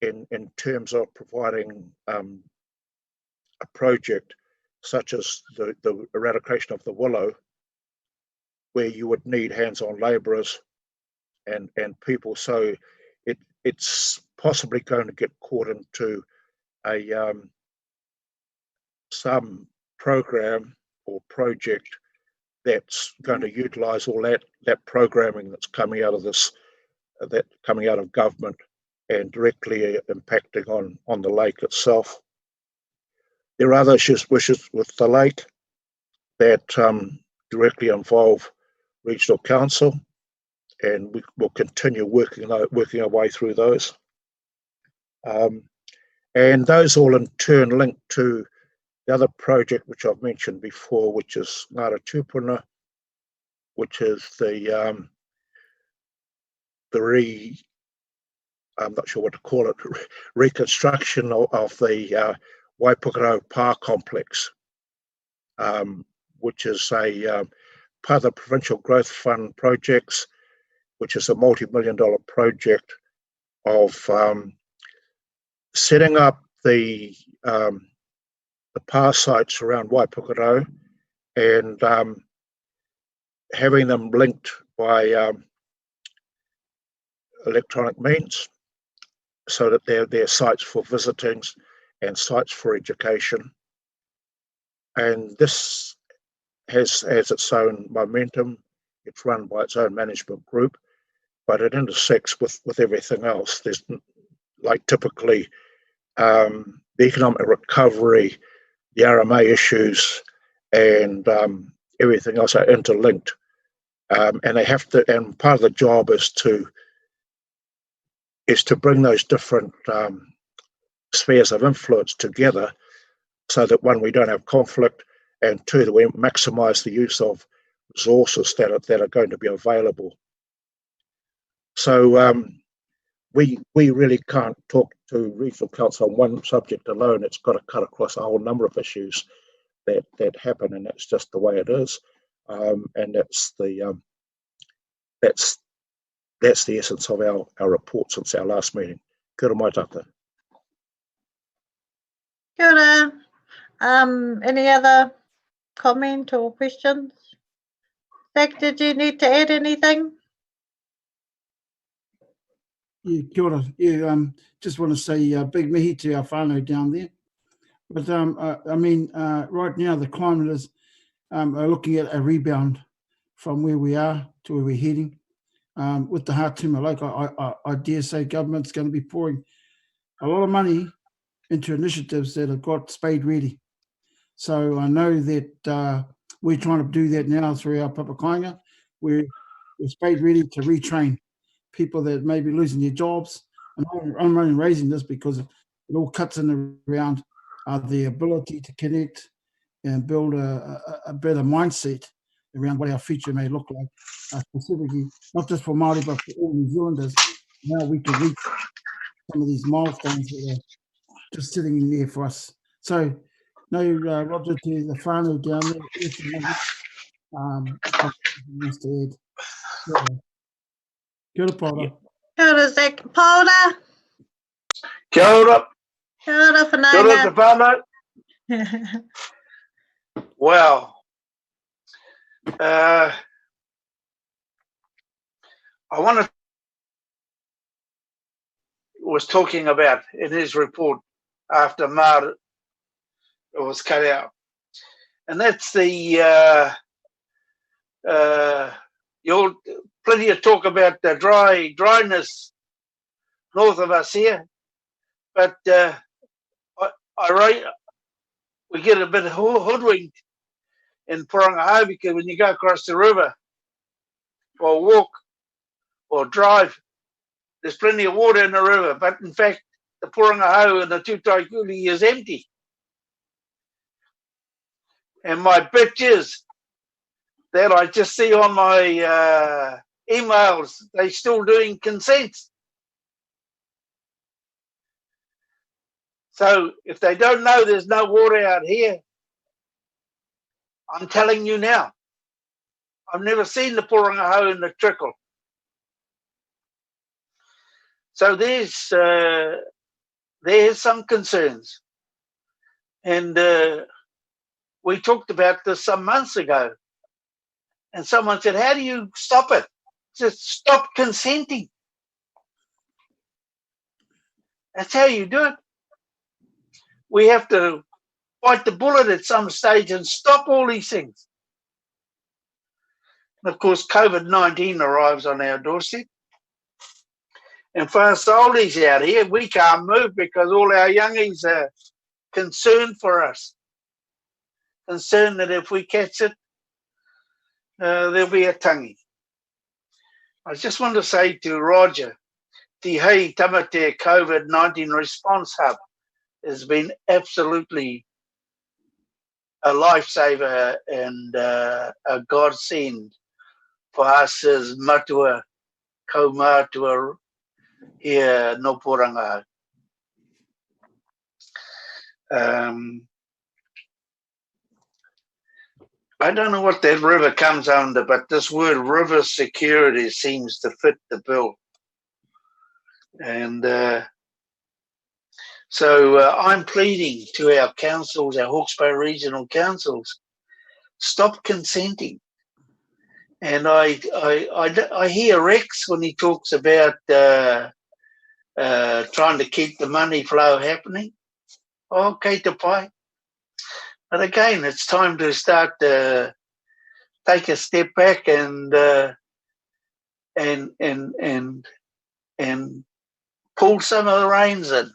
in terms of providing a project such as the eradication of the willow, where you would need hands-on labourers and people. So it's possibly going to get caught into a some program or project that's going to utilise all that programming that's coming out of this, coming out of government and directly impacting on the lake itself. There are other issues with the lake that directly involve regional council, and we will continue working our way through those. And those all in turn link to the other project which I've mentioned before, which is Ngāra Tupuna, which is I'm not sure what to call it, reconstruction of the Waipukurau Park complex, which is a part of the Provincial Growth Fund projects, which is a multi-million-dollar project of setting up the park sites around Waipukurau and having them linked by electronic means, so that they're sites for visiting and sites for education. And this has its own momentum. It's run by its own management group, but it intersects with everything else. There's, like, typically the economic recovery, the RMA issues, and everything else are interlinked. And they have to, and part of the job is to bring those different spheres of influence together, so that, one, we don't have conflict, and two, that we maximise the use of resources that are going to be available. So we really can't talk to regional council on one subject alone. It's got to cut across a whole number of issues that happen, and that's just the way it is. And that's the essence of our report since our last meeting. Kia ora mai tātou. Kia ora. Any other comment or questions? Zach, did you need to add anything? Yeah, kia ora. Yeah, just want to say big mihi to our whānau down there. But I mean, right now the climate is are looking at a rebound from where we are to where we're heading. With the Hatuma Lake, I dare say government's going to be pouring a lot of money into initiatives that have got spade ready. So I know that we're trying to do that now through our papakainga. We're spade ready to retrain people that may be losing their jobs. And I'm only raising this because it all cuts in around the ability to connect and build a better mindset around what our future may look like, specifically, not just for Māori, but for all New Zealanders. Now we can reach some of these milestones that are just sitting in there for us. So, no, Roger, to the whānau down there, nice to add. Kia ora, Paula. Kia ora, Zach. Paula. Kia ora. Kia ora, whanaunga. Kia ora, te whānau. Wow. I was talking about in his report after Mar was cut out, and that's the you'll plenty of talk about the dryness north of us here, but we get a bit hoodwinked in Porangahau, because when you go across the river or walk or drive, there's plenty of water in the river, but in fact the Porangahau and the Tutaikuri is empty. And my bitch is that I just see on my emails, they're still doing consents. So if they don't know there's no water out here, I'm telling you now, I've never seen the Porangahau in the trickle. So there's there's some concerns. And we talked about this some months ago. And someone said, how do you stop it? Just stop consenting. That's how you do it. We have to bite the bullet at some stage and stop all these things. And of course, COVID-19 arrives on our doorstep. And for us oldies out here, we can't move because all our youngies are concerned for us. Concerned that if we catch it, there'll be a tangi. I just want to say to Roger, the Hei Tamate COVID-19 Response Hub has been absolutely a lifesaver and a godsend for us as matua, kaumatua here no Poranga. I don't know what that river comes under, but this word river security seems to fit the bill. And so I'm pleading to our councils, our Hawke's Bay regional councils, stop consenting. And I hear Rex when he talks about trying to keep the money flow happening. Okay, to pay. But again, it's time to start take a step back and pull some of the reins in.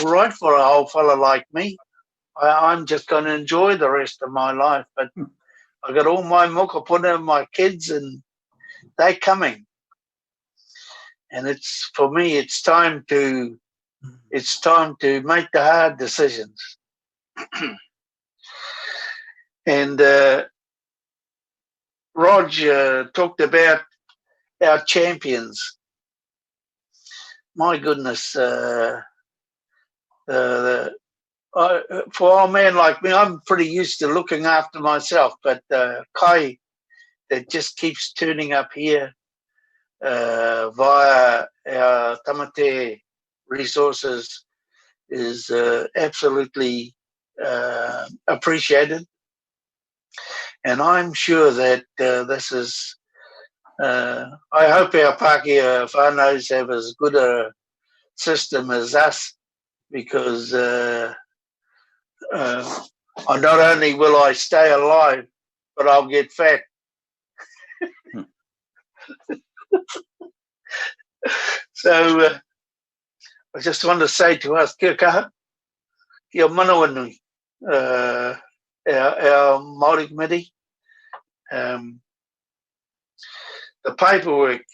Right for a old fella like me, I'm just going to enjoy the rest of my life. But I got all my mokopuna and my kids, and they're coming. And it's for me. It's time to make the hard decisions. And Rog talked about our champions. My goodness, for a man like me, I'm pretty used to looking after myself, but Kai, that just keeps turning up here via our Tamate resources is absolutely appreciated. And I'm sure that this is, I hope our Pākehā whānaus have as good a system as us, because not only will I stay alive, but I'll get fat. So I just want to say to us, kia kaha, kia manawanui, our Maori committee. The paperwork,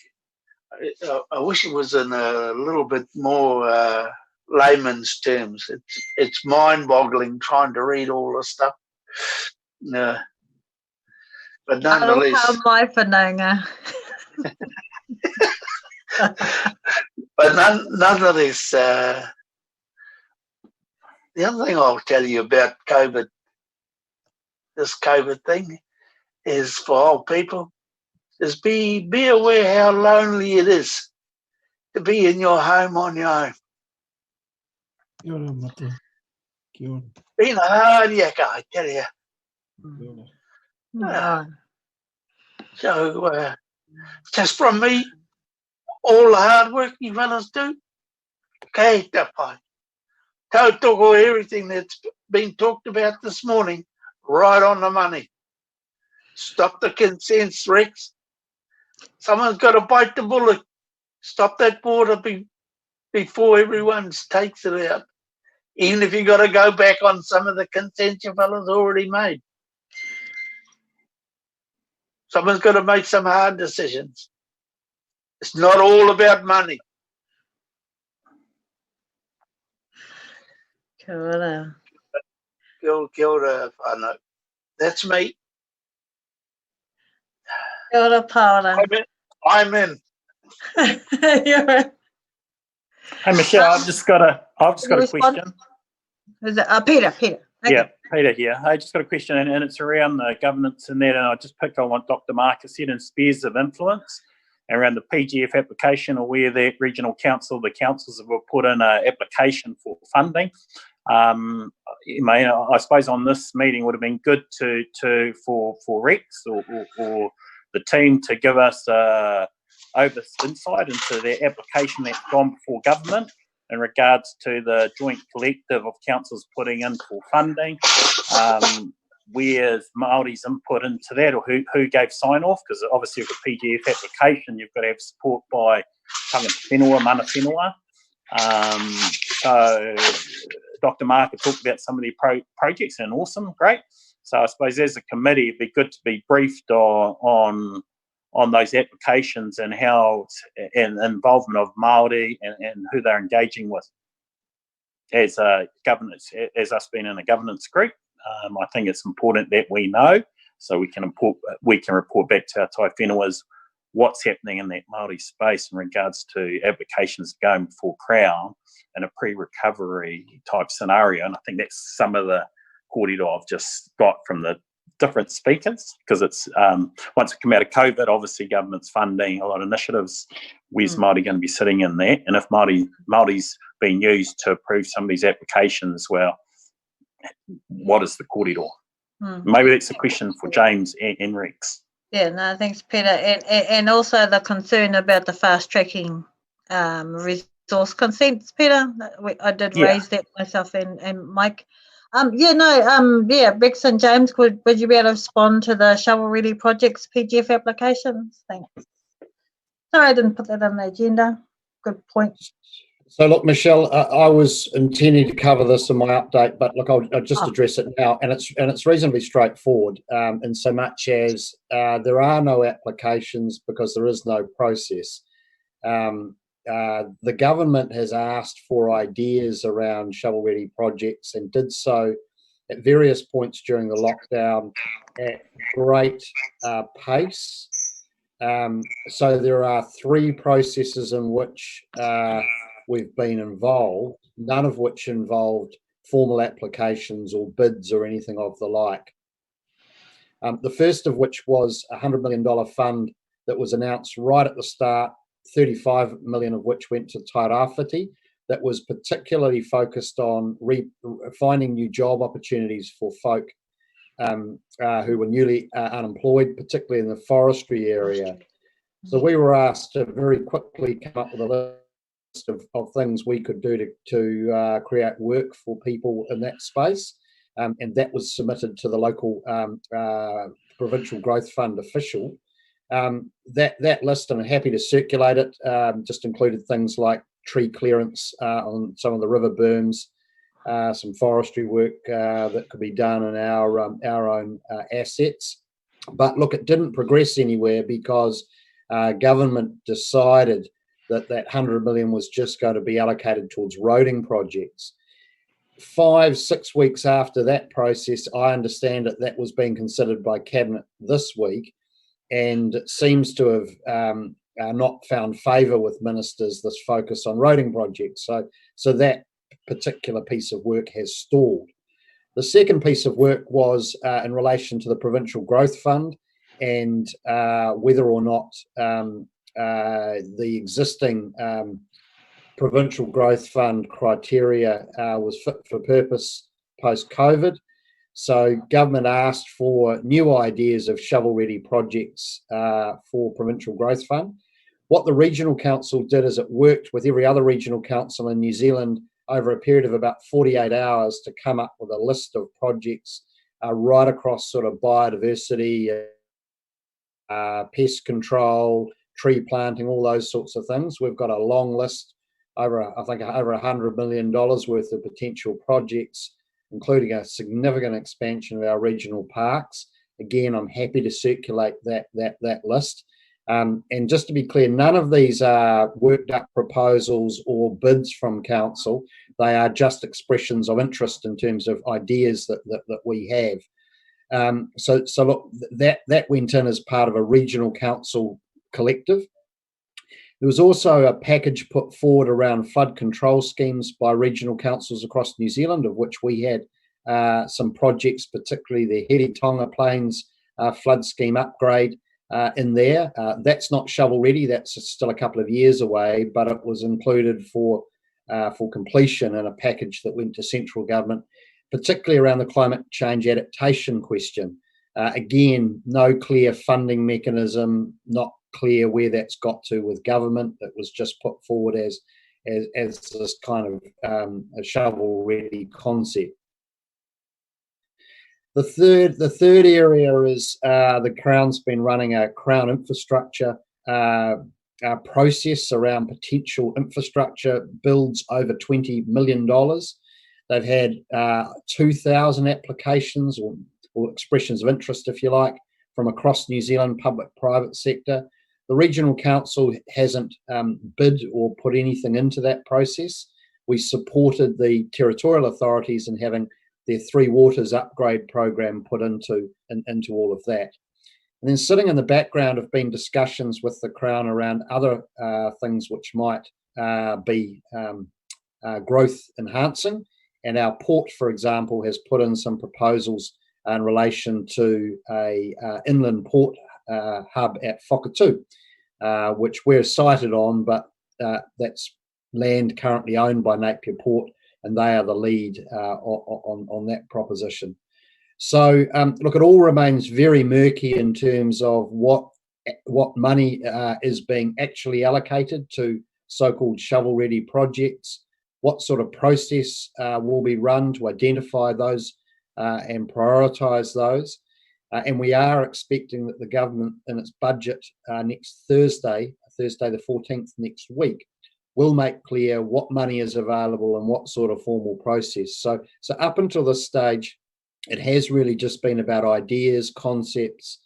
I wish it was in a little bit more layman's terms. It's mind-boggling trying to read all this stuff. But nonetheless, but nonetheless, the other thing I'll tell you about COVID, this COVID thing, is for old people, is be aware how lonely it is to be in your home on your own. Been a hard yakka, I tell you. So, just from me, all the hard work you fellas do, okay, tapai. Tautoko, everything that's been talked about this morning, right on the money. Stop the consents, Rex. Someone's got to bite the bullet. Stop that water before everyone takes it out. Even if you got to go back on some of the consents your fellas already made. Someone's got to make some hard decisions. It's not all about money. Kia ora. Kia ora, whānau. That's me. Kia ora, Paola. I'm in. Hey Michelle, I've just got a question. Is it, Peter? Okay. Yeah, Peter here. I just got a question, and it's around the governance and that. And I just picked on what Dr. Marcus said in spheres of influence. around the PGF application, or where the regional council, the councils have put in an application for funding. I suppose on this meeting would have been good for Rex or the team to give us insight into their application that's gone before government in regards to the joint collective of councils putting in for funding. Where's Maori's input into that, or who gave sign off? Because obviously with the PGF application, you've got to have support by tangata whenua, mana whenua. So Dr. Mark talked about some of the projects, and awesome, great. So I suppose as a committee, it'd be good to be briefed on those applications and how and involvement of Maori and who they're engaging with as a governance, as us being in a governance group. I think it's important that we know, so we can report back to our tai whenuas what's happening in that Māori space in regards to applications going before Crown in a pre-recovery type scenario. And I think that's some of the kōrero I've just got from the different speakers, because it's once we come out of COVID, obviously government's funding a lot of initiatives. Where's Māori going to be sitting in that? And if Māori's being used to approve some of these applications, well, what is the kōrero? Maybe that's a question for James and Rex. Yeah, no, thanks, Peter. And also the concern about the fast tracking resource consents, Peter. I did raise that myself and Mike. Rex and James, would you be able to respond to the shovel-ready projects PGF applications? Thanks. Sorry, I didn't put that on the agenda. Good point. So look, Michelle, I was intending to cover this in my update, but look, I'll just address it now, and it's reasonably straightforward, in so much as there are no applications because there is no process. The government has asked for ideas around shovel-ready projects and did so at various points during the lockdown at great pace. So there are 3 processes in which we've been involved, none of which involved formal applications or bids or anything of the like. The first of which was a $100 million fund that was announced right at the start, 35 million of which went to Tairawhiti, that was particularly focused on finding new job opportunities for folk who were newly unemployed, particularly in the forestry area. So we were asked to very quickly come up with a list of things we could do to create work for people in that space, and that was submitted to the local Provincial Growth Fund official. That list, and I'm happy to circulate it, just included things like tree clearance on some of the river berms, some forestry work that could be done in our own assets. But look, it didn't progress anywhere because government decided that 100 million was just going to be allocated towards roading projects. 5-6 weeks after that process, I understand that was being considered by Cabinet this week, and seems to have not found favour with ministers, this focus on roading projects. So that particular piece of work has stalled. The second piece of work was in relation to the Provincial Growth Fund, and whether or not the existing Provincial Growth Fund criteria was fit for purpose post-COVID. So government asked for new ideas of shovel-ready projects for Provincial Growth Fund. What the Regional Council did is it worked with every other regional council in New Zealand over a period of about 48 hours to come up with a list of projects right across sort of biodiversity, pest control, tree planting, all those sorts of things. We've got a long list, over $100 million worth of potential projects, including a significant expansion of our regional parks. Again, I'm happy to circulate that list. And just to be clear, none of these are worked up proposals or bids from council. They are just expressions of interest in terms of ideas that we have. So look, that went in as part of a regional council collective. There was also a package put forward around flood control schemes by regional councils across New Zealand, of which we had some projects, particularly the Hiri Tonga Plains flood scheme upgrade, in there. That's not shovel ready. That's still a couple of years away, but it was included for completion in a package that went to central government, particularly around the climate change adaptation question. Again, no clear funding mechanism, not clear where that's got to with government. It was just put forward as this kind of a shovel-ready concept. The third area is the Crown's been running a Crown infrastructure process around potential infrastructure builds over $20 million. They've had 2,000 applications or expressions of interest, if you like, from across New Zealand public-private sector. The Regional Council hasn't bid or put anything into that process. We supported the territorial authorities in having their Three Waters upgrade program put into all of that. And then sitting in the background have been discussions with the Crown around other things which might be growth enhancing. And our port, for example, has put in some proposals in relation to a inland port hub at Whakatū, which we're sited on, but that's land currently owned by Napier Port, and they are the lead on that proposition. So look, it all remains very murky in terms of what money is being actually allocated to so-called shovel-ready projects, what sort of process will be run to identify those and prioritise those. And we are expecting that the government in its budget next Thursday the 14th next week, will make clear what money is available and what sort of formal process. So up until this stage, it has really just been about ideas, concepts,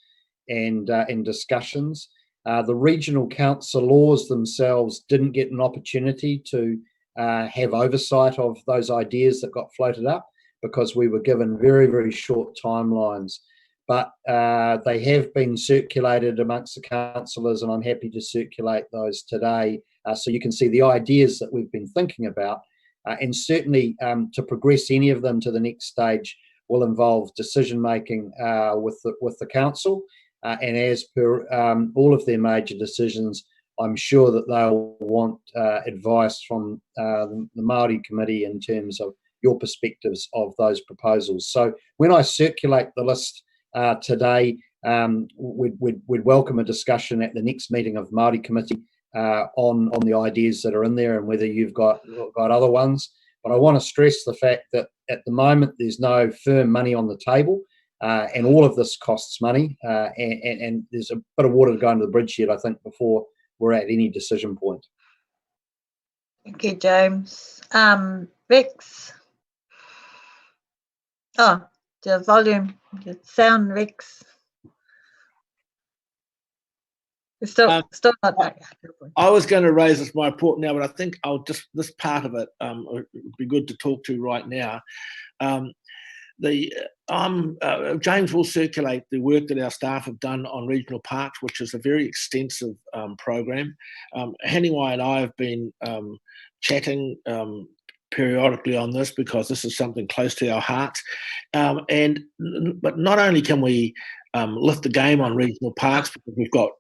and discussions. The regional councillors themselves didn't get an opportunity to have oversight of those ideas that got floated up because we were given very, very short timelines. But they have been circulated amongst the councillors, and I'm happy to circulate those today so you can see the ideas that we've been thinking about. And certainly to progress any of them to the next stage will involve decision making with the council. And as per all of their major decisions, I'm sure that they'll want advice from the Maori committee in terms of your perspectives of those proposals. So when I circulate the list today, we'd welcome a discussion at the next meeting of Māori committee on the ideas that are in there and whether you've got other ones. But I want to stress the fact that at the moment there's no firm money on the table, and all of this costs money, and there's a bit of water to go under the bridge yet, I think, before we're at any decision point. Thank you, James. Rex. Oh, the volume, the sound, Rex. It's still not back. I was going to raise this my report now, but I think I'll just, this part of it would be good to talk to right now. James will circulate the work that our staff have done on regional parks, which is a very extensive program. Haniwai and I have been chatting periodically on this because this is something close to our hearts. But not only can we lift the game on regional parks, because we've got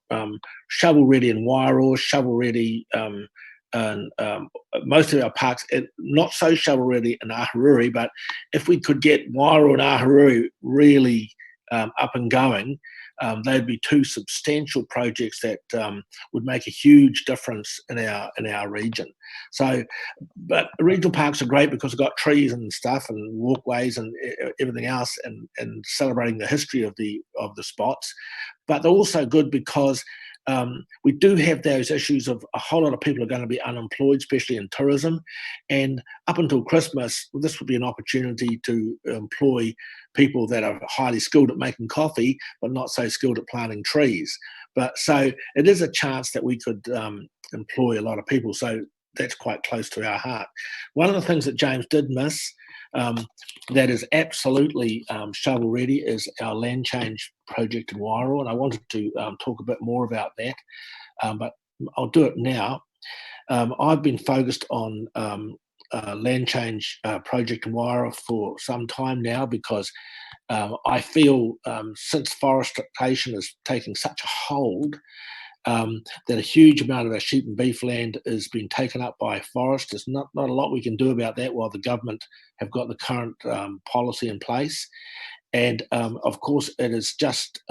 shovel ready in Wairoa, shovel ready and most of our parks, not so shovel ready in Ahuriri, but if we could get Wairoa and Ahuriri really up and going, they'd be two substantial projects that would make a huge difference in our region. So, but regional parks are great because they've got trees and stuff and walkways and everything else, and celebrating the history of the spots. But they're also good because we do have those issues of a whole lot of people are going to be unemployed, especially in tourism. And up until Christmas, this would be an opportunity to employ people that are highly skilled at making coffee, but not so skilled at planting trees. But so it is a chance that we could employ a lot of people. So that's quite close to our heart. One of the things that James did miss that is absolutely shovel ready is our land change project in Wairoa, and I wanted to talk a bit more about that, but I'll do it now. I've been focused on land change project in Wairoa for some time now because I feel since forestation is taking such a hold, that a huge amount of our sheep and beef land is being taken up by forest. There's not a lot we can do about that while the government have got the current policy in place. And of course, it is just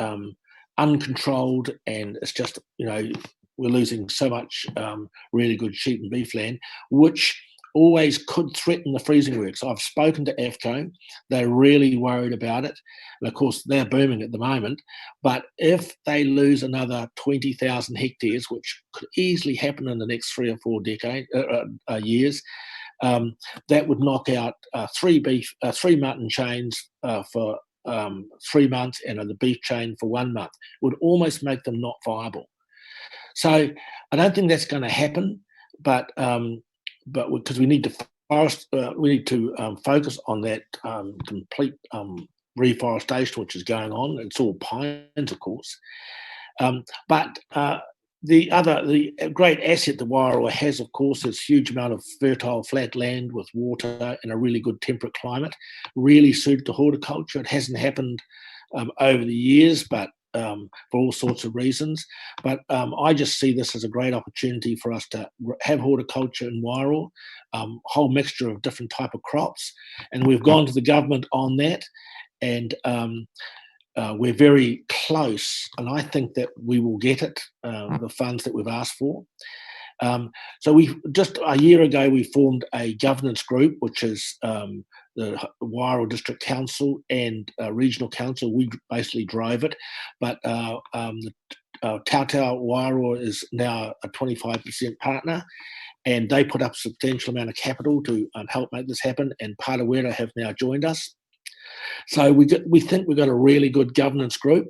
uncontrolled, and it's just, we're losing so much really good sheep and beef land, which always could threaten the freezing works. I've spoken to AFCO. They're really worried about it. And of course, they're booming at the moment. But if they lose another 20,000 hectares, which could easily happen in the next 3 or 4 years, that would knock out 3 mutton chains for 3 months and the beef chain for 1 month. It would almost make them not viable. So I don't think that's going to happen, but because we need to focus on that complete reforestation which is going on. It's all pines, of course, but the great asset the Wairoa has, of course, is huge amount of fertile flat land with water and a really good temperate climate, really suited to horticulture. It hasn't happened over the years, but for all sorts of reasons. But I just see this as a great opportunity for us to have horticulture in Wairoa, whole mixture of different type of crops. And we've gone to the government on that, and we're very close, and I think that we will get it, the funds that we've asked for. So we just a year ago we formed a governance group, which is the Wairoa District Council and Regional Council. We basically drove it, but the Tautau Wairoa is now a 25% partner, and they put up a substantial amount of capital to help make this happen, and Parawera have now joined us. So we think we've got a really good governance group.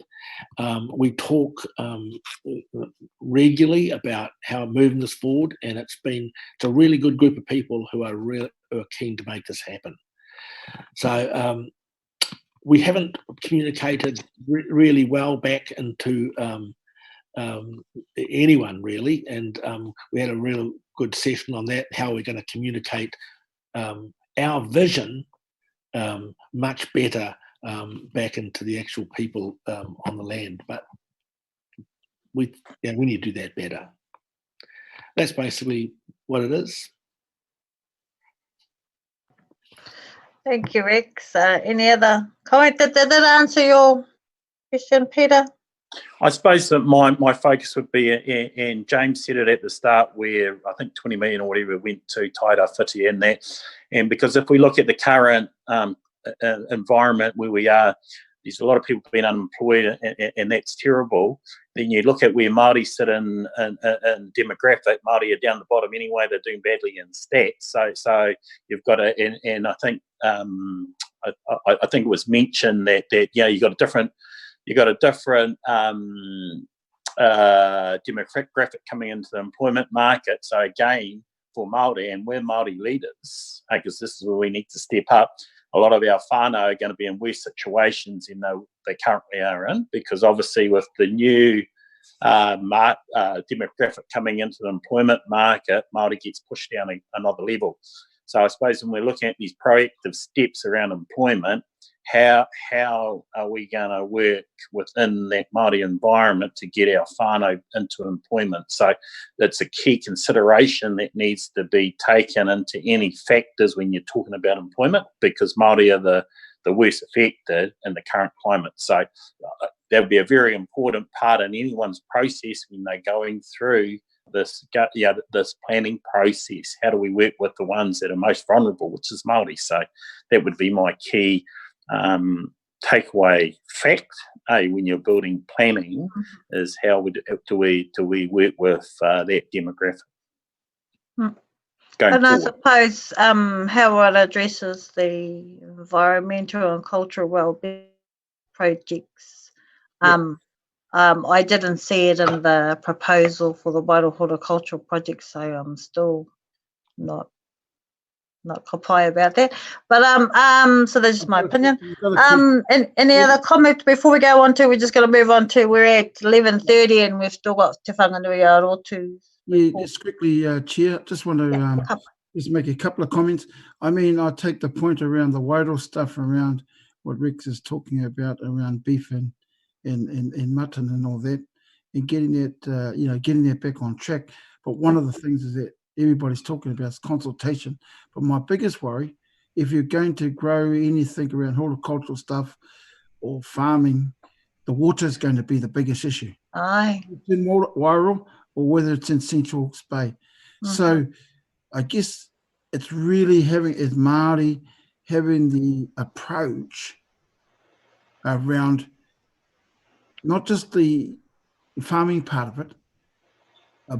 We talk regularly about how moving this forward, and it's a really good group of people who are keen to make this happen. So we haven't communicated really well back into anyone really, and we had a real good session on that, how we're going to communicate our vision much better back into the actual people on the land. But we need to do that better. That's basically what it is. Thank you, Rex. Any other comment? Did that answer your question, Peter? I suppose that my focus would be, and James said it at the start, where I think 20 million or whatever went to Taira Whiti and that. And because if we look at the current environment where we are, there's a lot of people being unemployed, and that's terrible. Then you look at where Māori sit in demographic. Māori are down the bottom anyway. They're doing badly in stats. So you've got to, and I think I think it was mentioned that you got a different demographic coming into the employment market. So again, for Māori, and we're Māori leaders, because this is where we need to step up. A lot of our whānau are going to be in worse situations than they currently are in, because obviously with the new demographic coming into the employment market, Māori gets pushed down another level. So I suppose when we're looking at these proactive steps around employment, how are we going to work within that Māori environment to get our whānau into employment? So that's a key consideration that needs to be taken into any factors when you're talking about employment, because Māori are the worst affected in the current climate. So that would be a very important part in anyone's process when they're going through this planning process. How do we work with the ones that are most vulnerable, which is Māori? So that would be my key takeaway fact when you're building planning, is how do we work with that demographic going and forward. I suppose how it addresses the environmental and cultural well-being projects. I didn't see it in the proposal for the Wairoa horticultural project, so I'm still not kapai about that. But so that's just my opinion. And any other comment before we go on to? We're just going to move on to, we're at 11:30 and we've still got Te Whanganui Arotu. Just quickly, Chair, just want to just make a couple of comments. I mean, I take the point around the Wairoa stuff around what Rex is talking about around beef and mutton and all that, and getting that getting that back on track. But one of the things is that everybody's talking about is consultation. But my biggest worry, if you're going to grow anything around horticultural stuff or farming, the water is going to be the biggest issue. Aye. It's in Wairoa or whether it's in Central Hawke's Bay. So I guess it's really as Maori, having the approach around not just the farming part of it,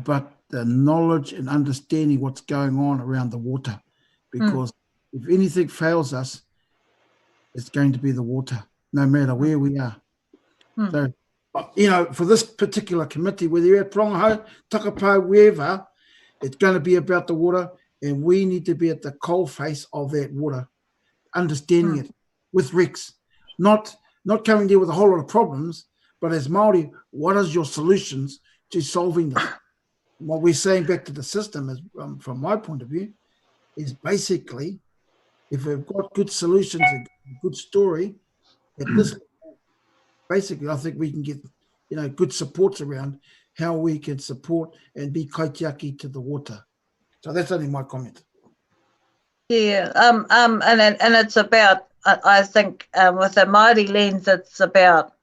but the knowledge and understanding what's going on around the water. Because if anything fails us, it's going to be the water, no matter where we are. So, for this particular committee, whether you're at Prongaho, Takapau, wherever, it's going to be about the water, and we need to be at the coalface of that water, understanding it with Rex, not coming there with a whole lot of problems, but as Maori, what is your solutions to solving this? What we're saying back to the system is, from my point of view, is basically, if we've got good solutions and good story, at this basically, I think we can get, good supports around how we can support and be kaitiaki to the water. So that's only my comment. Yeah, and it's about, I think, with the Māori lens, it's about,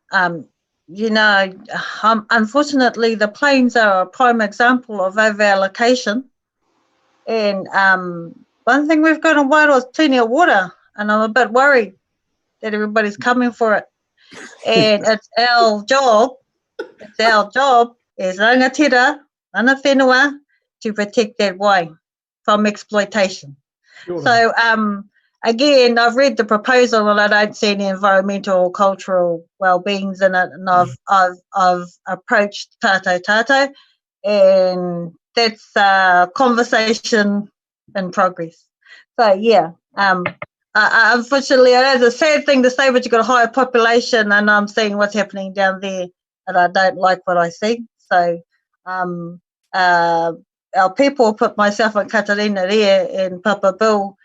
unfortunately, the plains are a prime example of over-allocation. And one thing we've got in Wairoa is plenty of water, and I'm a bit worried that everybody's coming for it. And it's our job as rangatira, ana whenua, to protect that wai from exploitation. Sure. So again, I've read the proposal and I don't see any environmental or cultural well-beings in it, and I've approached Tātou, and that's a conversation in progress. So yeah, unfortunately, it's a sad thing to say, but you've got a higher population, and I'm seeing what's happening down there, and I don't like what I see. So our people put myself and Katarina there and Papa Bill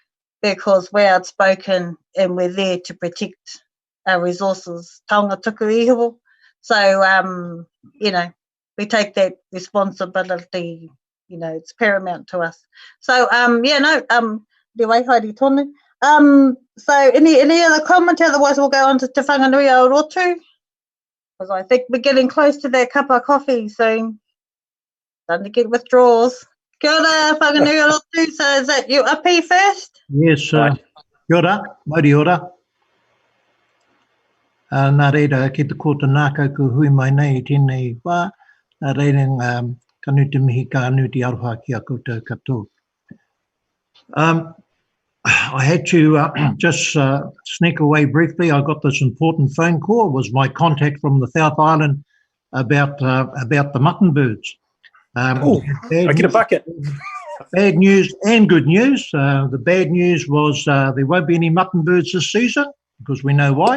because we're outspoken and we're there to protect our resources. Taonga tuku iho. So, we take that responsibility, it's paramount to us. So, te waihaere tonu. So any other comment? Otherwise we'll go on to Te Whanganui Aorotu, because I think we're getting close to that cup of coffee soon. Starting to get withdrawals. Kia ora, Whanganui Aorotu. So is that you up here first? Yes, kia ora, mauri ora. Nā reira, ki te kōta nākau ku hui mai nei I tēnei wā, nā reira kanu te mihi ka anu te aroha ki a koutou katoa. I had to just sneak away briefly. I got this important phone call. It was my contact from the South Island about the mutton birds. I get a bucket. Bad news and good news. The bad news was there won't be any mutton birds this season because we know why.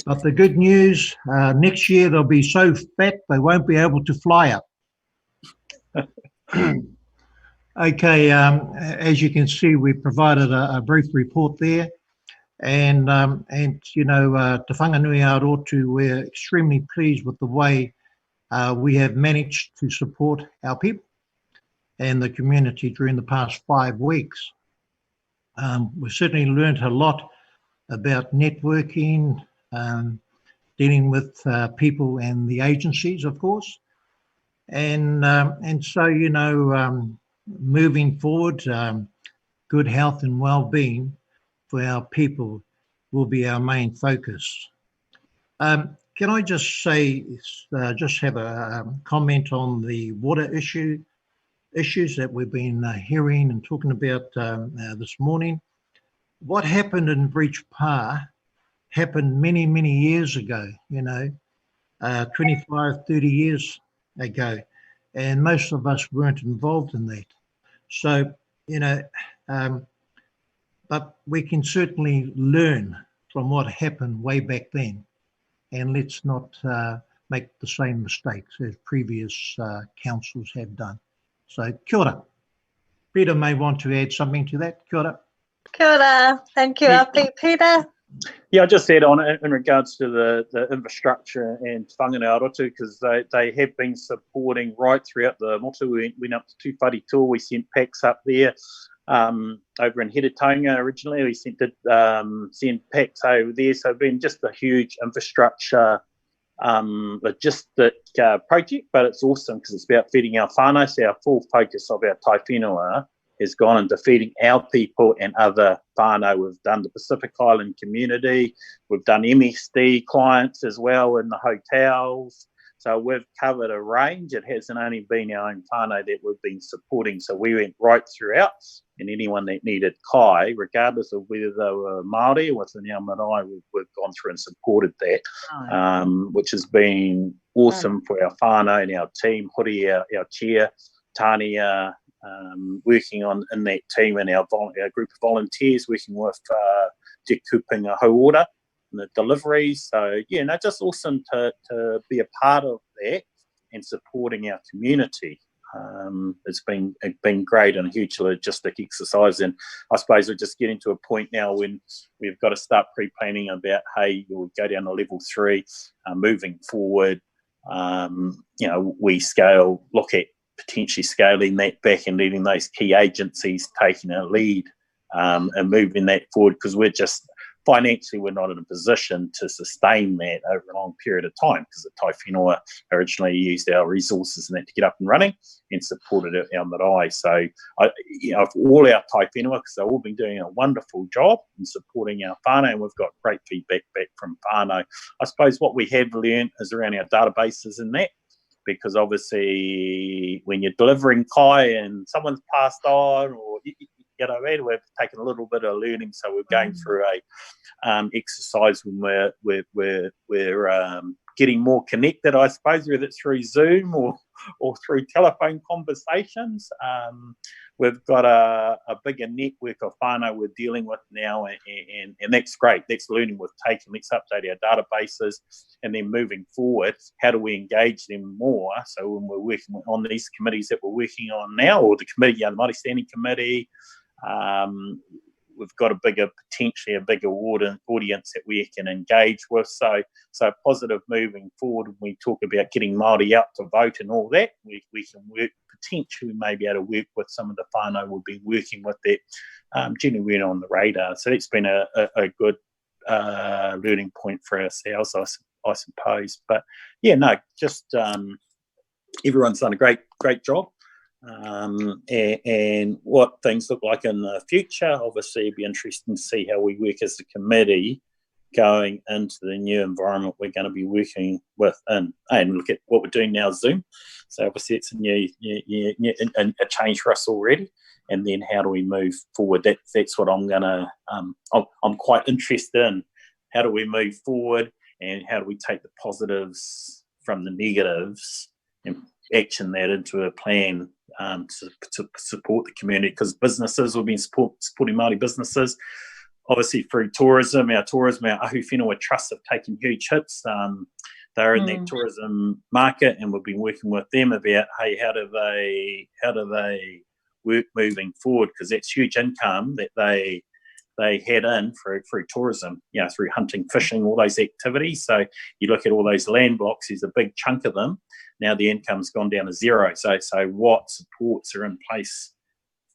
But the good news, next year they'll be so fat they won't be able to fly up. Okay, as you can see, we provided a brief report there, and Te Whanganui Aorotu, we're extremely pleased with the way we have managed to support our people and the community during the past 5 weeks. We've certainly learned a lot about networking, dealing with people and the agencies, of course, and so moving forward, good health and well-being for our people will be our main focus. Can I just say, just have a comment on the water issues that we've been hearing and talking about this morning? What happened in Breach Pa happened many, many years ago, 25, 30 years ago. And most of us weren't involved in that. So, but we can certainly learn from what happened way back then, and let's not make the same mistakes as previous councils have done. So, kia ora. Peter may want to add something to that. Kia ora. Kia ora. Thank you, Peter. Yeah, I just said on it in regards to the infrastructure and whanganui because they have been supporting right throughout the motu. We went up to Tūwharetoa, we sent packs up there. Over in Heretaunga originally, we sent packs over there. So it's been just a huge infrastructure logistic project, but it's awesome because it's about feeding our whānau. So our full focus of our tai whenua has gone into feeding our people and other whānau. We've done the Pacific Island community, we've done MSD clients as well in the hotels. So we've covered a range. It hasn't only been our own whānau that we've been supporting. So we went right throughout, and anyone that needed kai, regardless of whether they were Maori or within our marae, we've gone through and supported that, which has been awesome for our whānau and our team. Hori, our chair, Tania, working on in that team, and our group of volunteers working with Te Kupinga Hauora and the deliveries. So yeah, no, just awesome to be a part of that and supporting our community. It's been great and a huge logistic exercise, and I suppose we're just getting to a point now when we've got to start pre-planning about, hey, you'll go down to level 3, moving forward. We look at potentially scaling that back and letting those key agencies taking a lead and moving that forward, because financially we're not in a position to sustain that over a long period of time, because the tai whenua originally used our resources and that to get up and running and supported our marae. So for all our tai whenua, because they've all been doing a wonderful job in supporting our whānau, and we've got great feedback back from whānau. I suppose what we have learned is around our databases and that, because obviously when you're delivering kai and someone's passed on, or we've taken a little bit of learning, so we're going through a exercise when we're getting more connected, I suppose, whether it's through Zoom or through telephone conversations. We've got a bigger network of whānau we're dealing with now, and that's great. That's learning we've taken. Let's update our databases, and then moving forward, how do we engage them more? So when we're working on these committees that we're working on now, or the committee, the Māori Standing Committee, we've got potentially a bigger audience that we can engage with. So positive moving forward. When we talk about getting Māori out to vote and all that, we can work, potentially we may be able to work with some of the whānau we've been working with that generally weren't on the radar. So it's been a good learning point for ourselves, I suppose. But yeah, no, just everyone's done a great job. And what things look like in the future, obviously it'd be interesting to see how we work as a committee going into the new environment we're going to be working with, and look at what we're doing now, Zoom. So obviously it's a new a change for us already, and then how do we move forward? That's what I'm quite interested in. How do we move forward, and how do we take the positives from the negatives and action that into a plan to support the community? Because businesses, we've been supporting Māori businesses, obviously through tourism. Our ahu whenua trusts have taken huge hits. They're in that tourism market, and we've been working with them about, hey, how do they work moving forward? Because that's huge income that they had in through tourism, through hunting, fishing, all those activities. So you look at all those land blocks, there's a big chunk of them. Now the income's gone down to zero. So what supports are in place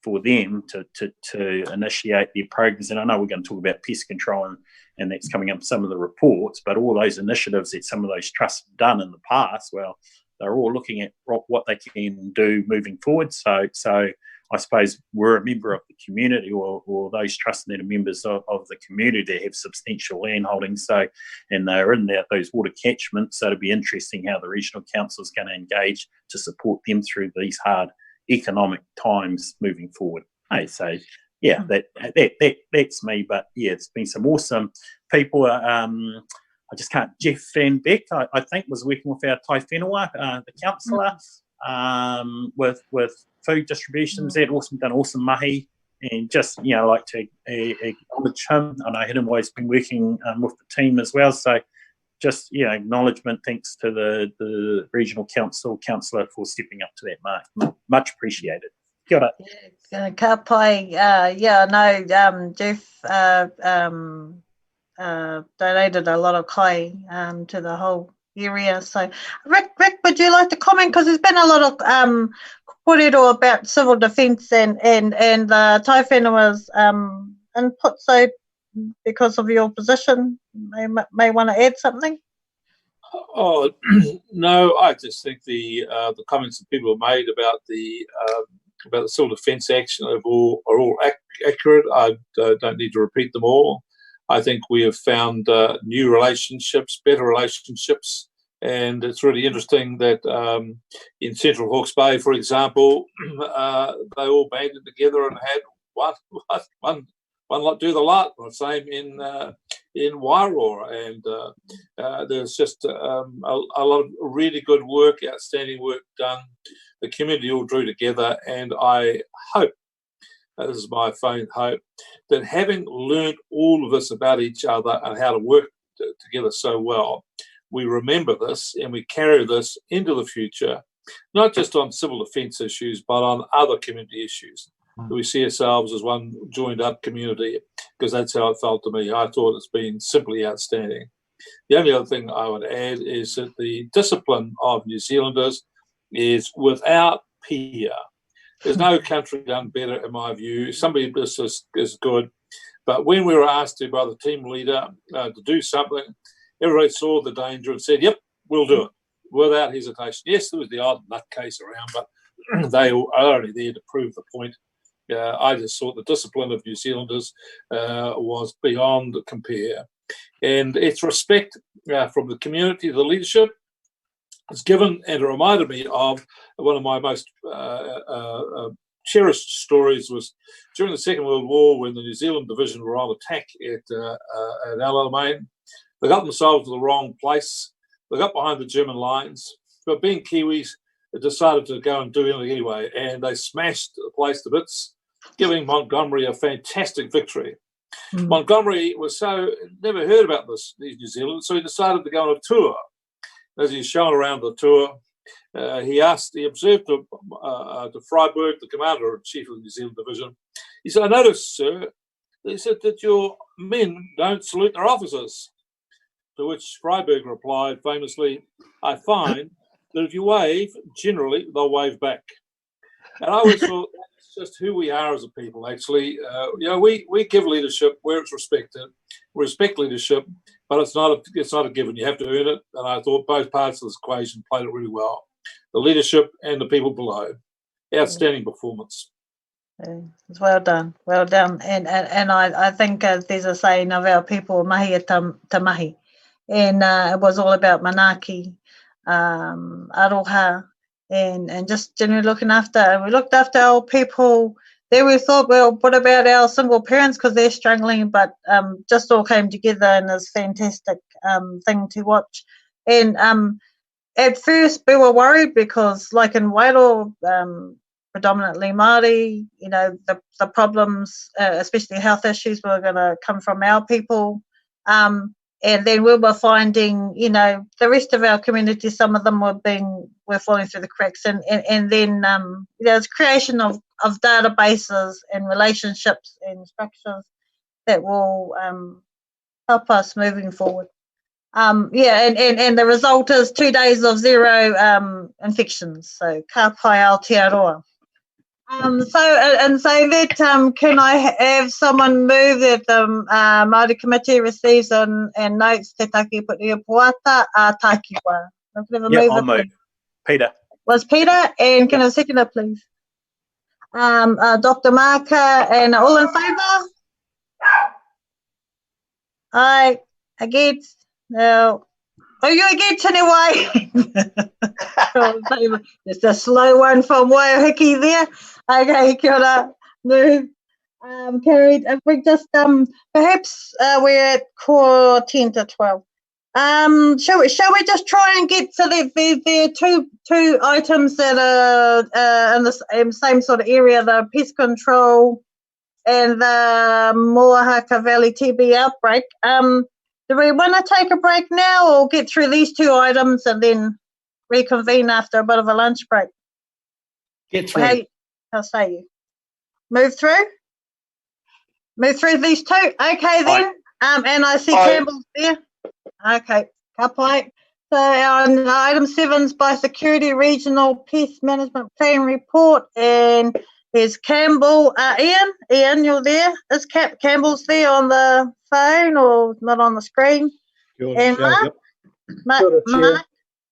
for them to initiate their programs? And I know we're going to talk about pest control, and that's coming up in some of the reports, but all those initiatives that some of those trusts have done in the past, well, they're all looking at what they can do moving forward. So I suppose we're a member of the community, or those trusts that are members of the community that have substantial land holdings. And they're in those water catchments. So it'll be interesting how the regional council is going to engage to support them through these hard economic times moving forward. Hey, so yeah, that's me. But yeah, it's been some awesome people. I just can't. Jeff Van Beck, I think, was working with our tai whenua, the councillor, with food distributions. They'd done awesome mahi, and just like to acknowledge him. I know him always been working with the team as well. So just acknowledgement, thanks to the regional councillor for stepping up to that mark. Much appreciated. Kia ora. Ka pai, Jeff donated a lot of kai to the whole area. So, Rick, would you like to comment? Because there's been a lot of kōrero about civil defence and Tai Whenua's input. So, because of your position, you may want to add something. Oh no, I just think the comments that people have made about the civil defence action are all accurate. I don't need to repeat them all. I think we have found new relationships, better relationships, and it's really interesting that in Central Hawke's Bay, for example, they all banded together and had one lot do the lot. The same in Wairoa, and there's just a lot of really good work, outstanding work done. The community all drew together, and I hope, this is my faint hope, that having learned all of this about each other and how to work together so well, we remember this and we carry this into the future, not just on civil defence issues, but on other community issues. We see ourselves as one joined up community, because that's how it felt to me. I thought it's been simply outstanding. The only other thing I would add is that the discipline of New Zealanders is without peer. There's no country done better, in my view. Somebody is good, but when we were asked to by the team leader to do something, everybody saw the danger and said, "Yep, we'll do it," without hesitation. Yes, there was the odd nutcase around, but they are only there to prove the point. I just thought the discipline of New Zealanders was beyond compare, and it's respect from the community, the leadership. It's given, and it reminded me of one of my most cherished stories was during the Second World War, when the New Zealand division were on attack at Alamein. They got themselves to the wrong place. They got behind the German lines, but being Kiwis, they decided to go and do anything anyway, and they smashed the place to bits, giving Montgomery a fantastic victory. Montgomery was never heard about these New Zealanders, so he decided to go on a tour. As he's shown around the tour, he observed to Freiberg, the commander-in-chief of the New Zealand division. He said, "I noticed, sir," he said, "that your men don't salute their officers." To which Freiberg replied famously, "I find that if you wave, generally they'll wave back." And I always thought that's just who we are as a people, actually. We give leadership where it's respected. We respect leadership, but it's not a given. You have to earn it. And I thought both parts of this equation played it really well. The leadership and the people below. Outstanding performance. It's well done. And I think there's a saying of our people, mahi e te mahi. And it was all about manaki, aroha, and just generally looking after. And we looked after our people. Then we thought, well, what about our single parents, because they're struggling, but just all came together in this fantastic thing to watch. And at first we were worried because, like in Wairoa, predominantly Maori, the problems, especially health issues, were going to come from our people. And then we were finding, the rest of our community, some of them were falling through the cracks. And then there's creation of databases and relationships and structures that will help us moving forward. And the result is 2 days of 0 infections. So ka pai Aotearoa. So that can I have someone move that the Māori committee receives and notes te taki puti puata a takiwa. I'll move. Peter. Was Peter, and can I second it, please? Dr. Marker, and all in favour? Aye, against? No. Are you against anyway? Just a slow one from Waiheke there. Okay, kia ora. Move. Carried. If we just perhaps we're at core 10 to 12. Shall we just try and get so that there are two items that are in the same sort of area, the pest control and the Moahaka Valley TB outbreak. Do we want to take a break now or get through these 2 items and then reconvene after a bit of a lunch break? Get through. How say you? Move through these 2? Okay then. And I see Campbell's there. Okay, ka pai. So on item 7's Biosecurity Regional Pest Management Plan Report, and there's Campbell. Ian, you're there. Is Campbell's there on the phone or not on the screen? And Mark? Kia ora, Chair.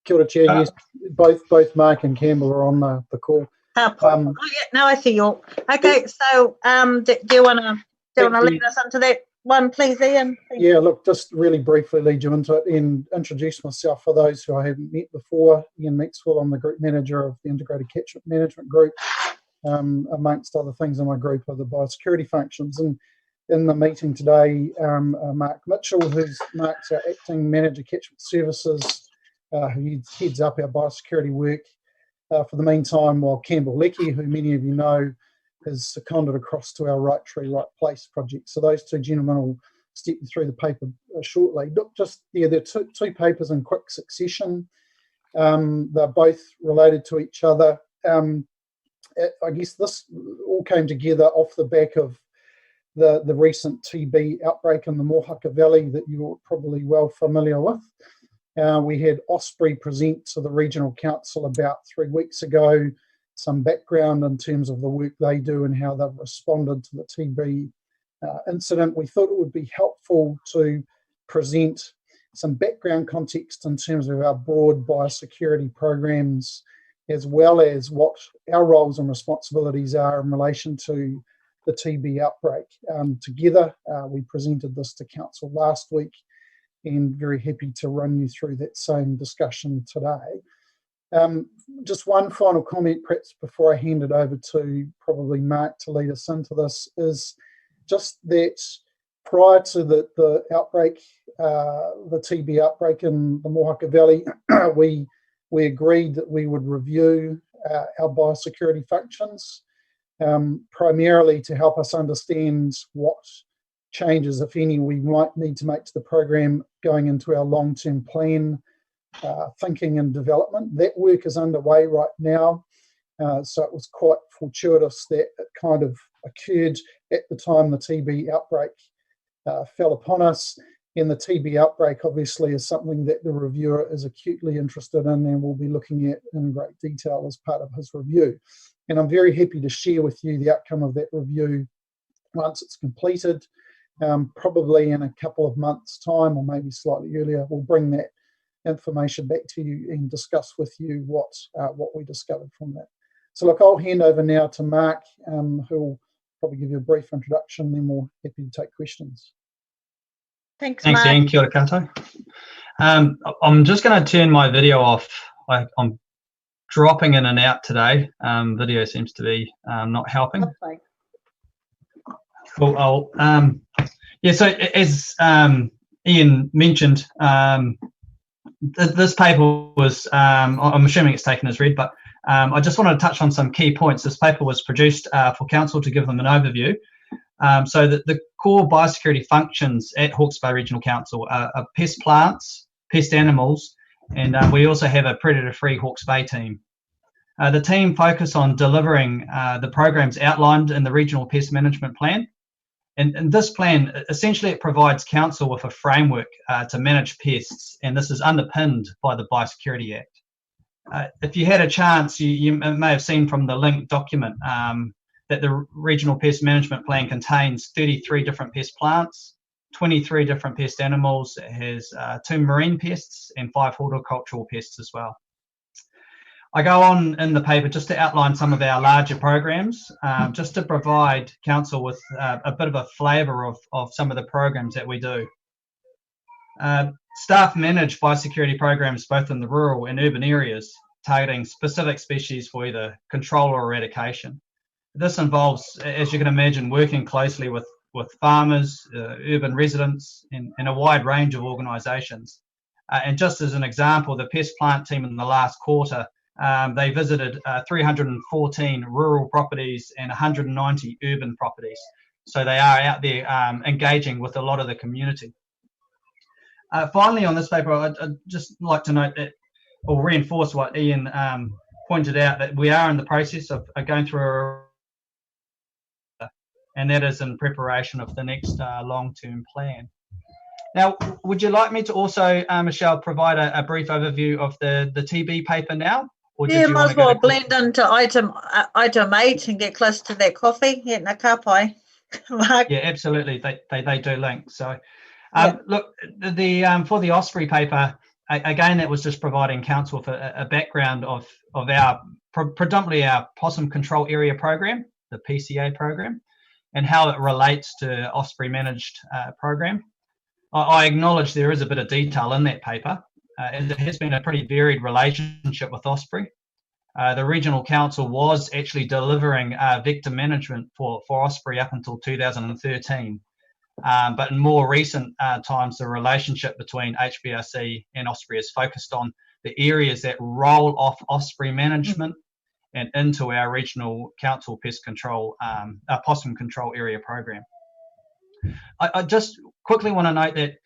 Kia ora, Chair. Yes, both Mark and Campbell are on the call. Oh, yeah, now I see you. Okay, so do you want to lead us into that one, please, Ian? Yeah, look, just really briefly lead you into it and introduce myself for those who I haven't met before. Ian Maxwell, I'm the Group Manager of the Integrated Catchment Management Group. Amongst other things in my group are the biosecurity functions. And in the meeting today, Mark Mitchell, who's Mark's our Acting Manager Catchment Services, who heads up our biosecurity work for the meantime, while Campbell Leckie, who many of you know, has seconded across to our Right Tree, Right Place project. So those two gentlemen will step you through the paper shortly. Look, they're two papers in quick succession. They're both related to each other. I guess this all came together off the back of the recent TB outbreak in the Hawke Valley that you're probably well familiar with. We had Osprey present to the Regional Council about 3 weeks ago, some background in terms of the work they do and how they've responded to the TB incident. We thought it would be helpful to present some background context in terms of our broad biosecurity programs, as well as what our roles and responsibilities are in relation to the TB outbreak. Together, we presented this to Council last week, and very happy to run you through that same discussion today. Just one final comment, perhaps, before I hand it over to probably Mark to lead us into this, is just that prior to the outbreak, the TB outbreak in the Hawke Valley, we agreed that we would review our biosecurity functions, primarily to help us understand what changes, if any, we might need to make to the program going into our long-term plan thinking and development. That work is underway right now, so it was quite fortuitous that it kind of occurred at the time the TB outbreak fell upon us. And the TB outbreak obviously is something that the reviewer is acutely interested in and will be looking at in great detail as part of his review. And I'm very happy to share with you the outcome of that review once it's completed. Probably in a couple of months' time, or maybe slightly earlier, we'll bring that information back to you and discuss with you what we discovered from that. So look, I'll hand over now to Mark, who'll probably give you a brief introduction, then we're happy to take questions. Thanks, Ian. Kia ora koutou. I'm just going to turn my video off. I'm dropping in and out today. Video seems to be not helping. Cool. Yeah, so as Ian mentioned, this paper was, I'm assuming it's taken as read, but I just wanted to touch on some key points. This paper was produced for Council to give them an overview. So the core biosecurity functions at Hawke's Bay Regional Council are pest plants, pest animals, and we also have a predator-free Hawke's Bay team. The team focus on delivering the programs outlined in the Regional Pest Management Plan. And this plan, essentially it provides Council with a framework to manage pests, and this is underpinned by the Biosecurity Act. If you had a chance, you may have seen from the linked document that the Regional Pest Management Plan contains 33 different pest plants, 23 different pest animals, it has 2 marine pests and 5 horticultural pests as well. I go on in the paper just to outline some of our larger programs, just to provide Council with a bit of a flavour of some of the programs that we do. Staff manage biosecurity programs both in the rural and urban areas, targeting specific species for either control or eradication. This involves, as you can imagine, working closely with farmers, urban residents, and a wide range of organisations. And just as an example, the pest plant team in the last quarter, they visited 314 rural properties and 190 urban properties. So they are out there engaging with a lot of the community. Finally, on this paper, I'd just like to note that, or reinforce what Ian pointed out, that we are in the process of going through and that is in preparation of the next long-term plan. Now, would you like me to also, Michelle, provide a brief overview of the TB paper now? Or Yeah, did you might want as to go well to blend into item 8 and get close to that coffee. Yeah, na kapai. Mark. Yeah, absolutely. They do link. So, Yeah. look, the for the Osprey paper, again, that was just providing council with a background of our predominantly our possum control area program, the PCA program, and how it relates to Osprey managed program. I acknowledge there is a bit of detail in that paper, and there has been a pretty varied relationship with Osprey. The regional council was actually delivering vector management for Osprey up until 2013. But in more recent times, the relationship between HBRC and Osprey is focused on the areas that roll off Osprey management and into our regional council pest control, possum control area program. I just quickly want to note that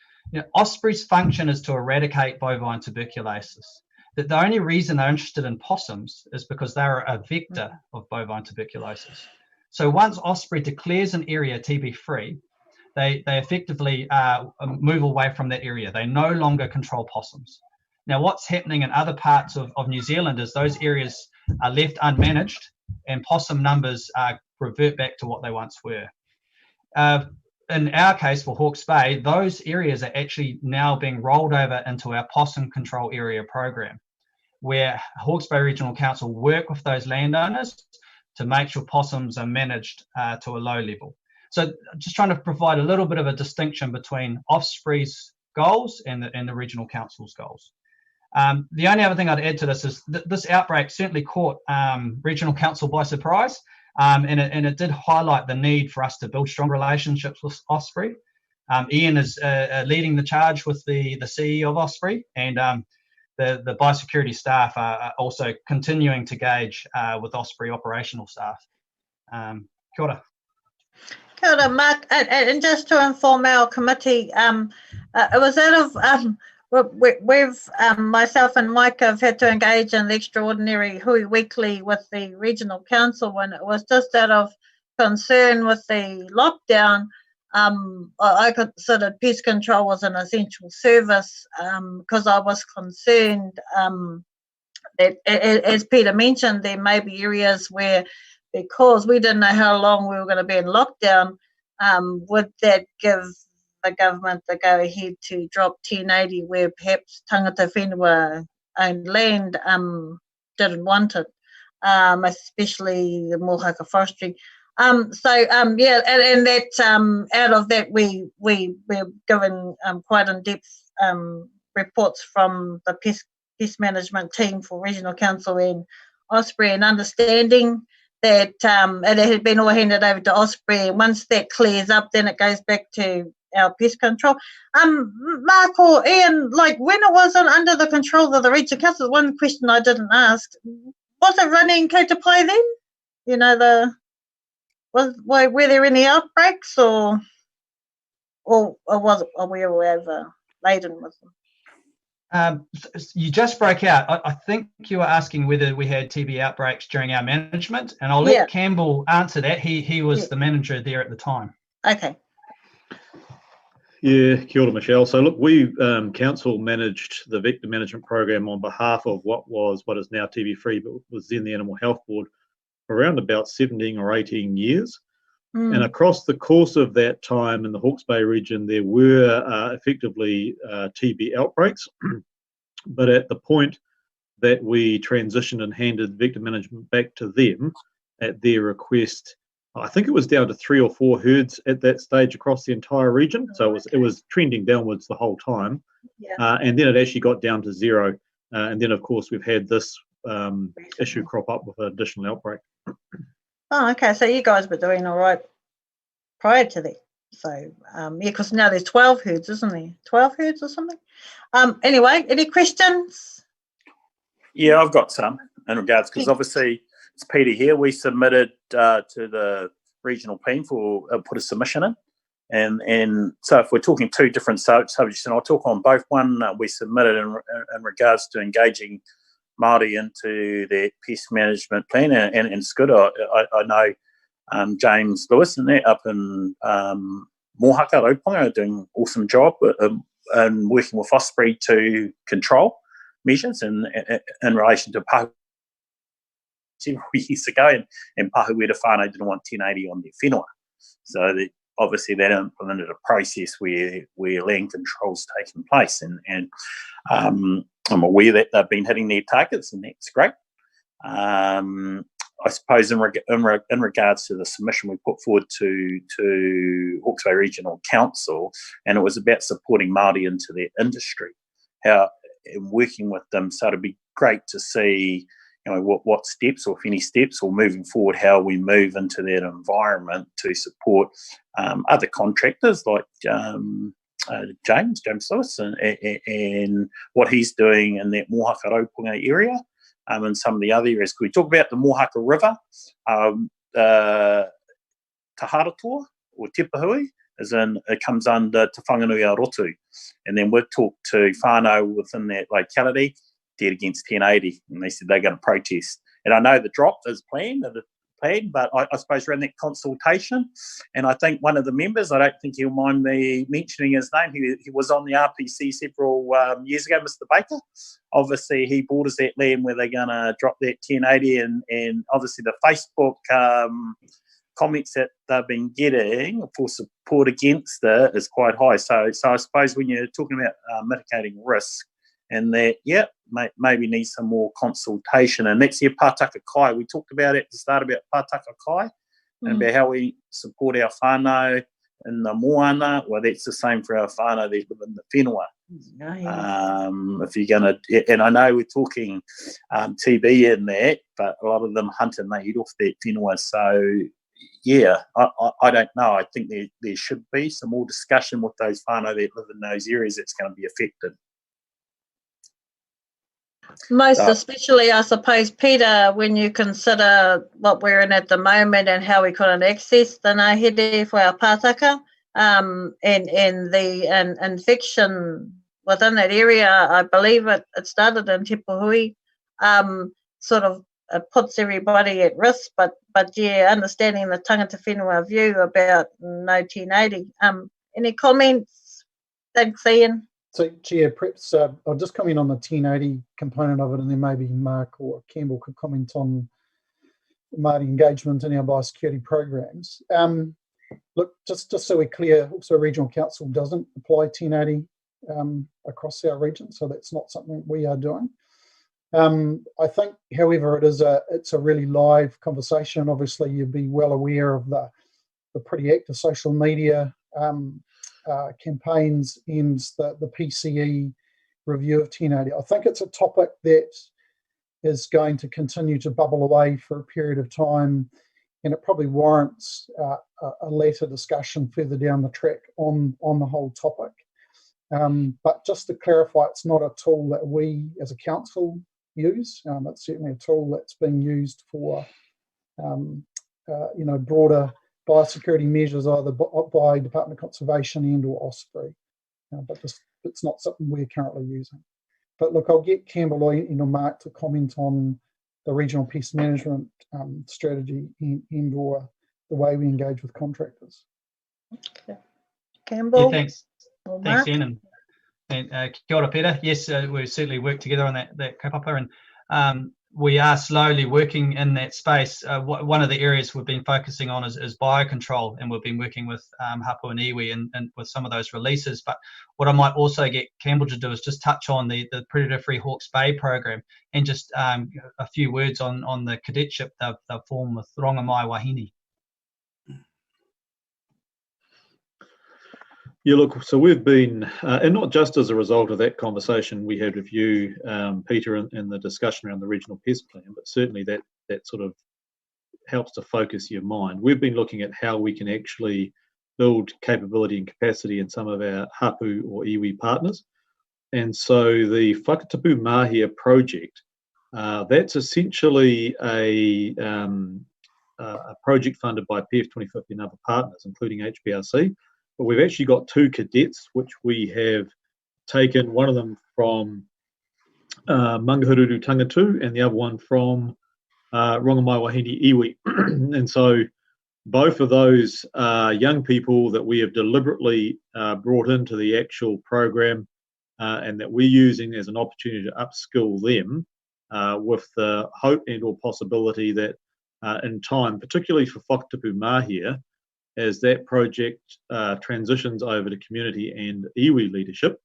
Osprey's function is to eradicate bovine tuberculosis. That the only reason they're interested in possums is because they're a vector of bovine tuberculosis. So once Osprey declares an area TB free, they effectively move away from that area. They no longer control possums. Now, what's happening in other parts of New Zealand is those areas are left unmanaged and possum numbers revert back to what they once were. In our case, for Hawke's Bay, those areas are actually now being rolled over into our possum control area program, where Hawke's Bay Regional Council work with those landowners to make sure possums are managed to a low level. So just trying to provide a little bit of a distinction between Osprey's goals and the regional council's goals. The only other thing I'd add to this is this outbreak certainly caught regional council by surprise, and it did highlight the need for us to build strong relationships with Osprey. Ian is leading the charge with the CEO of Osprey, and the biosecurity staff are also continuing to engage with Osprey operational staff. Kia ora. Kia ora, Mark. And just to inform our committee, it was out of we've myself and Mike have had to engage in the extraordinary Hui Weekly with the regional council when it was just out of concern with the lockdown. I considered pest control was an essential service because I was concerned that, as Peter mentioned, there may be areas where, because we didn't know how long we were going to be in lockdown, would that give the government the go-ahead to drop 1080 where perhaps tangata whenua owned land didn't want it, especially the Mohaka forestry. Yeah, and that out of that we're given quite in-depth reports from the pest management team for regional council and Osprey, and understanding that it had been all handed over to Osprey, and once that clears up, then it goes back to our pest control. Mark or Ian, like when it was under the control of the regional council, one question I didn't ask, was it running Kotapai then? You know, were there any outbreaks or was it, are we over laden with them? You just broke out. I think you were asking whether we had TB outbreaks during our management, and I'll let Campbell answer that. He was the manager there at the time. Okay. Yeah, kia ora, Michelle. So look, we council managed the vector management program on behalf of what is now TB free, but was then the Animal Health Board for around about 17 or 18 years. And across the course of that time in the Hawke's Bay region, there were effectively TB outbreaks. But at the point that we transitioned and handed vector management back to them at their request, I think it was down to 3 or 4 herds at that stage across the entire region. So it was trending downwards the whole time. And then it actually got down to 0. And then, of course, we've had this issue crop up with an additional outbreak. Oh, okay. So you guys were doing all right prior to that. So, yeah, because now there's 12 herds, isn't there? 12 herds or something? Anyway, any questions? Yeah, I've got some in regards, because obviously it's Peter here. We submitted to the regional plan for put a submission in, and so if we're talking 2 different subjects, and I'll talk on both. One we submitted in regards to engaging Maori into their pest management plan, and it's good. I know James Lewis and that up in Mohaka Rauponga are doing an awesome job in working with Osprey to control measures in relation to Pahu several years ago, and Pahu where the whānau didn't want 1080 on their whenua. So obviously that implemented a process where land control's taken place, and I'm aware that they've been hitting their targets, and that's great. I suppose in regards to the submission we put forward to Hawke's Bay Regional Council, and it was about supporting Māori into their industry, and working with them. So it'd be great to see, what steps, or if any steps, or moving forward, how we move into that environment to support other contractors like James Lewis and what he's doing in that Mohaka Rauponga area. And some of the other areas. Could we talk about the Mohaka River, Taharatua, or Te Pahui, as in it comes under Te Whanganui Arotu. And then we've talked to whānau within that locality, dead against 1080, and they said they're going to protest. And I know the drop is planned, but I suppose around that consultation, and I think one of the members, I don't think he'll mind me mentioning his name, he was on the RPC several years ago, Mr. Baker. Obviously, he borders that land where they're going to drop that 1080, and obviously the Facebook comments that they've been getting for support against it is quite high. So I suppose when you're talking about mitigating risk, and that, maybe needs some more consultation. And that's your Pātaka Kai. We talked about at the start about Pātaka Kai and about how we support our whānau in the moana. Well, that's the same for our whānau that live in the whenua. If you're going to, and I know we're talking TB in that, but a lot of them hunt and they eat off that whenua. So, I don't know. I think there should be some more discussion with those whānau that live in those areas that's going to be affected. Most especially, I suppose, Peter, when you consider what we're in at the moment and how we couldn't access the ngahere for our pātaka, and the infection within that area, I believe it started in Te Pahui, sort of puts everybody at risk. But understanding the tangata whenua view about no 1080. Any comments? Thanks, Ian. So, Chair, perhaps I'll just comment on the 1080 component of it, and then maybe Mark or Campbell could comment on Māori engagement in our biosecurity programs. Look, just so we're clear, also Regional Council doesn't apply 1080 across our region, so that's not something we are doing. I think, however, it's a really live conversation. Obviously, you'd be well aware of the pretty active social media campaigns and the PCE review of 1080. I think it's a topic that is going to continue to bubble away for a period of time, and it probably warrants a later discussion further down the track on the whole topic. But just to clarify, it's not a tool that we as a council use. It's certainly a tool that's being used for broader biosecurity measures either by Department of Conservation and or Osprey, but it's not something we're currently using. But look, I'll get Campbell or Mark to comment on the regional pest management strategy and or the way we engage with contractors. Okay. Campbell? Yeah, thanks. Thanks, Ian. And kia ora, Peter. Yes, we certainly work together on that kaupapa, and we are slowly working in that space. One of the areas we've been focusing on is biocontrol, and we've been working with Hapu and Iwi and with some of those releases. But what I might also get Campbell to do is just touch on the predator-free Hawke's Bay program, and just a few words on the cadetship they've formed with Rongamai Wahine. Yeah, look, so we've been, and not just as a result of that conversation we had with you, Peter, in the discussion around the regional pest plan, but certainly that sort of helps to focus your mind. We've been looking at how we can actually build capability and capacity in some of our hapu or iwi partners. And so the Whakatapu Mahia project, that's essentially a project funded by PF 2050 and other partners, including HBRC. But we've actually got two cadets, which we have taken, one of them from Mangahururu Tangatu and the other one from Rongamai Wahine Iwi. And so Both of those are young people that we have deliberately brought into the actual program and that we're using as an opportunity to upskill them with the hope and or possibility that in time, particularly for Whakatapu Māhia, as that project transitions over to community and iwi leadership,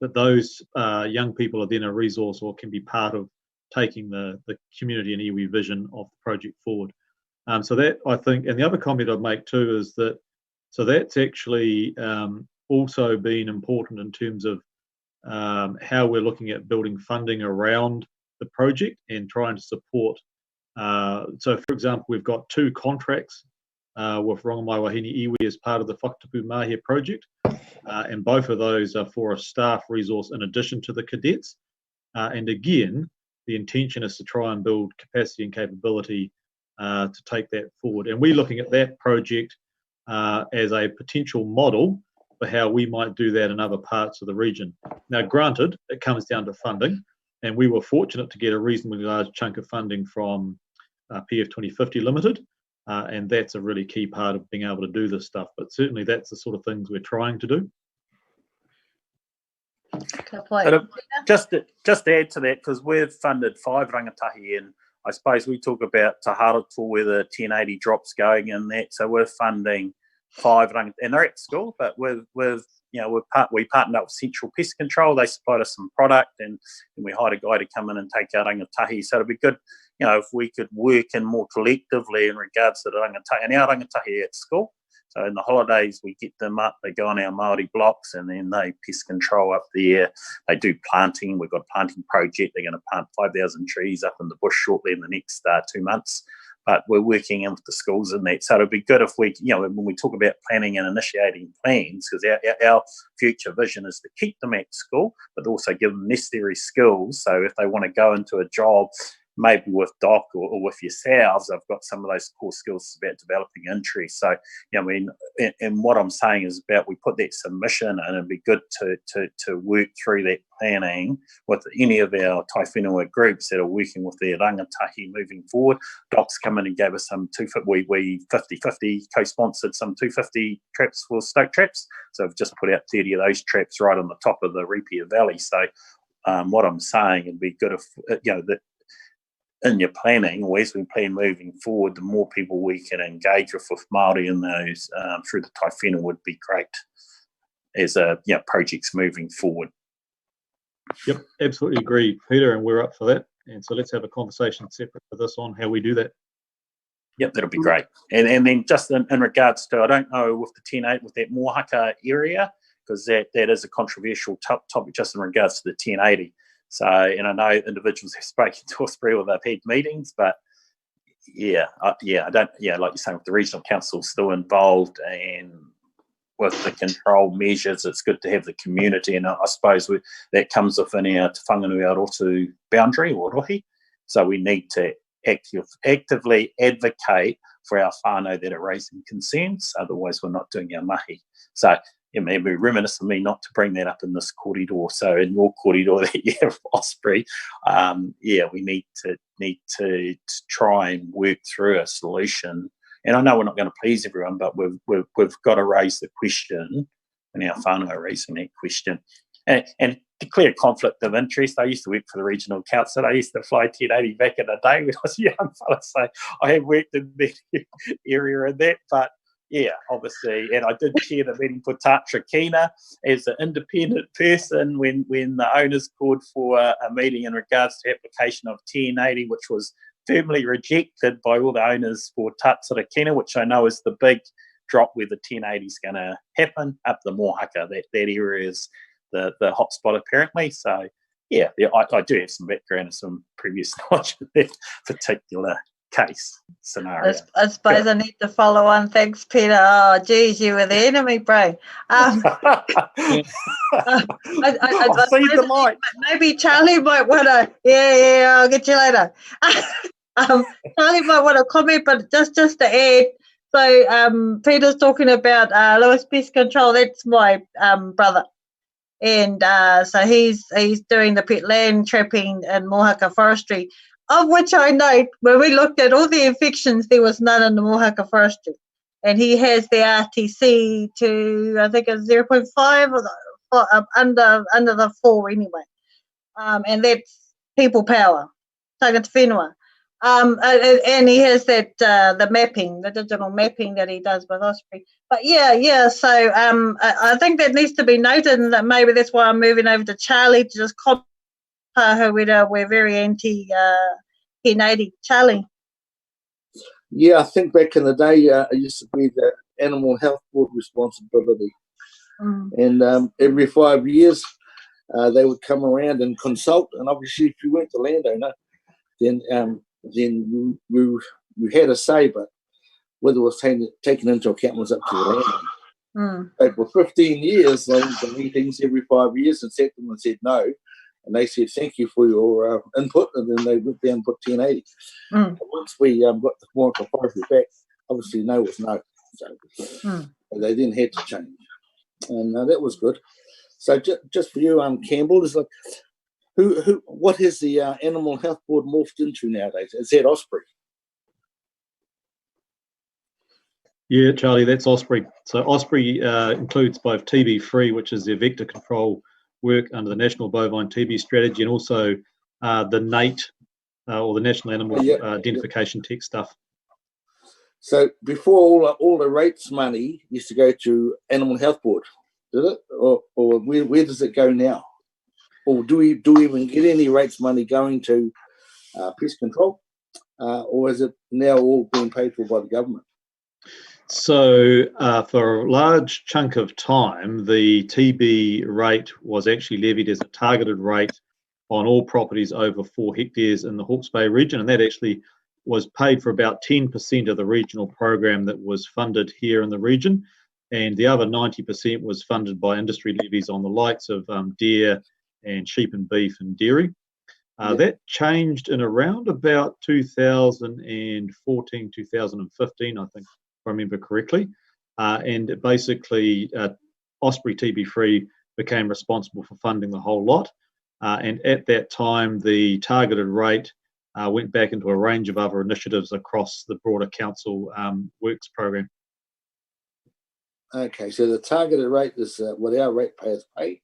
that those young people are then a resource or can be part of taking the community and iwi vision of the project forward. So that, I think, and the other comment I'd make too is that, so that's actually also been important in terms of how we're looking at building funding around the project and trying to support. So, for example, we've got 2 contracts with Rongamai Wahine Iwi as part of the Whakatapu Māhia project, and both of those are for a staff resource in addition to the cadets. And again, the intention is to try and build capacity and capability to take that forward. And we're looking at that project as a potential model for how we might do that in other parts of the region. Now, granted, it comes down to funding, and we were fortunate to get a reasonably large chunk of funding from PF 2050 Limited, and that's a really key part of being able to do this stuff. But certainly that's the sort of things we're trying to do. Just to add to that, because we've funded 5 rangatahi, and I suppose we talk about Te Harato where the 1080 drop's going and that, so we're funding 5 rangatahi, and they're at school, but we partnered up with Central Pest Control. They supplied us some product, and we hired a guy to come in and take our rangatahi. So it'd be good, if we could work in more collectively in regards to the rangatahi, and our rangatahi at school. So in the holidays, we get them up, they go on our Maori blocks, and then they pest control up there. They do planting. We've got a planting project. They're going to plant 5,000 trees up in the bush shortly in the next 2 months. But we're working in with the schools in that. So it'd be good if we, when we talk about planning and initiating plans, because our future vision is to keep them at school, but also give them necessary skills. So if they want to go into a job, maybe with Doc or with yourselves, I've got some of those core skills about developing interest. So, and what I'm saying is about we put that submission, and it'd be good to work through that planning with any of our Tai Whenua groups that are working with their rangatahi moving forward. Doc's come in and gave us some 250, we 50-50 co-sponsored some 250 traps for stoke traps. So I've just put out 30 of those traps right on the top of the Ripia Valley. So what I'm saying, it'd be good if, that in your planning, or as we plan moving forward, the more people we can engage with Māori in those through the Tai Whenua would be great as projects moving forward. Yep, absolutely agree, Peter, and we're up for that. And so let's have a conversation separate for this on how we do that. Yep, that'll be great. And then just in regards to, I don't know with the 10-8, with that Mohaka area, because that is a controversial topic just in regards to the 1080. So, and I know individuals have spoken to us where they've had meetings, but like you're saying, with the regional council still involved and with the control measures, it's good to have the community, and I suppose that comes within our Te Whanganui Arotu boundary or rohi. So we need to actively advocate for our whānau that are raising concerns, otherwise we're not doing our mahi. So it may be reminiscent of me not to bring that up in this corridor. So in your corridor that you have Osprey, we need to try and work through a solution. And I know we're not going to please everyone, but we've got to raise the question, and our whānau are raising that question. And declare conflict of interest. I used to work for the regional council. I used to fly 1080 back in the day when I was a young fella, so I have worked in that area and that, but yeah, obviously, and I did chair the meeting for Tatrakina as an independent person when the owners called for a meeting in regards to application of 1080, which was firmly rejected by all the owners for Tatrakina, which I know is the big drop where the 1080 is going to happen up the Mohaka. That area is the hotspot apparently. So yeah, I do have some background and some previous knowledge of that particular case scenario. I suppose I need to follow on. Thanks, Peter. Oh, geez, you were the enemy, bro. I see the light. Maybe Charlie might want to. Yeah, I'll get you later. Charlie might want to comment, but just to add. So Peter's talking about Lewis Pest Control. That's my brother, and so he's doing the pet land trapping in Mohaka Forestry. of which I note, when we looked at all the evictions, there was none in the Mohaka Forestry. And he has the RTC to, I think it's 0.5 or under the 4 anyway. And that's people power, tangata whenua. And he has that the mapping, the digital mapping that he does with Osprey. But yeah. So I think that needs to be noted, and that maybe that's why I'm moving over to Charlie to just comment. We're very anti P90. Charlie. Yeah, I think back in the day, it used to be the Animal Health Board responsibility. And every 5 years, they would come around and consult. And obviously, if you weren't the landowner, then you had a say, but whether it was taken into account was up to the landowner. But for 15 years, they went to meetings every 5 years and sat them and said no. And they said, thank you for your input. And then they went down and put 1080. Once we got the Mohaka Forestry back, obviously no was no. So they then had to change. And that was good. So just for you, Campbell, is like, what has the Animal Health Board morphed into nowadays? Is that Osprey? Yeah, Charlie, that's Osprey. So Osprey includes both TB-free, which is their vector control work under the National Bovine TB Strategy, and also the NATE, or the National Animal Identification Tech stuff. So before all the rates money used to go to Animal Health Board, did it? Or where does it go now? Or do we even get any rates money going to pest control? Or is it now all being paid for by the government? So for a large chunk of time, the TB rate was actually levied as a targeted rate on all properties over 4 hectares in the Hawke's Bay region, and that actually was paid for about 10% of the regional program that was funded here in the region, and the other 90% was funded by industry levies on the likes of deer and sheep and beef and dairy. That changed in around about 2014, 2015, I think, if I remember correctly. And basically, Osprey TB-free became responsible for funding the whole lot. And at that time, the targeted rate went back into a range of other initiatives across the broader council works program. Okay, so the targeted rate is what our ratepayers pay.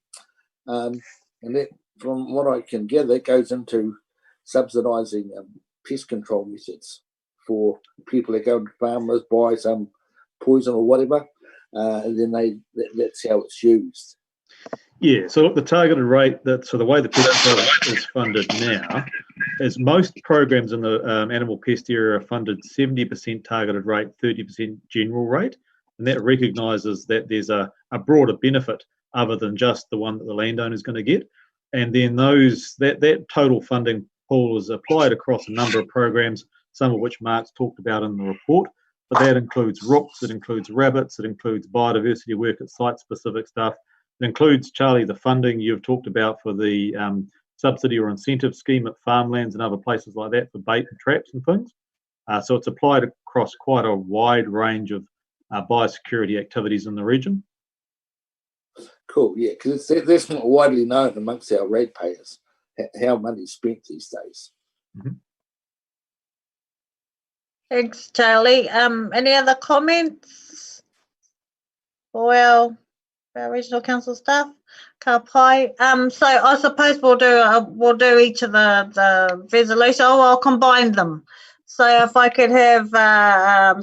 And that, from what I can gather, that goes into subsidising pest control methods for people that go to farmers, buy some poison or whatever, and then that's how it's used. Yeah, so the targeted rate, so the way the pest control is funded now is most programs in the animal pest area are funded 70% targeted rate, 30% general rate, and that recognises that there's a broader benefit other than just the one that the landowner is going to get. And then that total funding pool is applied across a number of programs, some of which Mark's talked about in the report, but that includes rooks, it includes rabbits, it includes biodiversity work at site-specific stuff. It includes, Charlie, the funding you've talked about for the subsidy or incentive scheme at farmlands and other places like that for bait and traps and things. So it's applied across quite a wide range of biosecurity activities in the region. Cool, yeah, because that's not widely known amongst our ratepayers, how money's spent these days. Thanks, Charlie. Any other comments for our regional council staff? Ka pai. So I suppose we'll do each of the resolutions. I'll combine them. So if I could have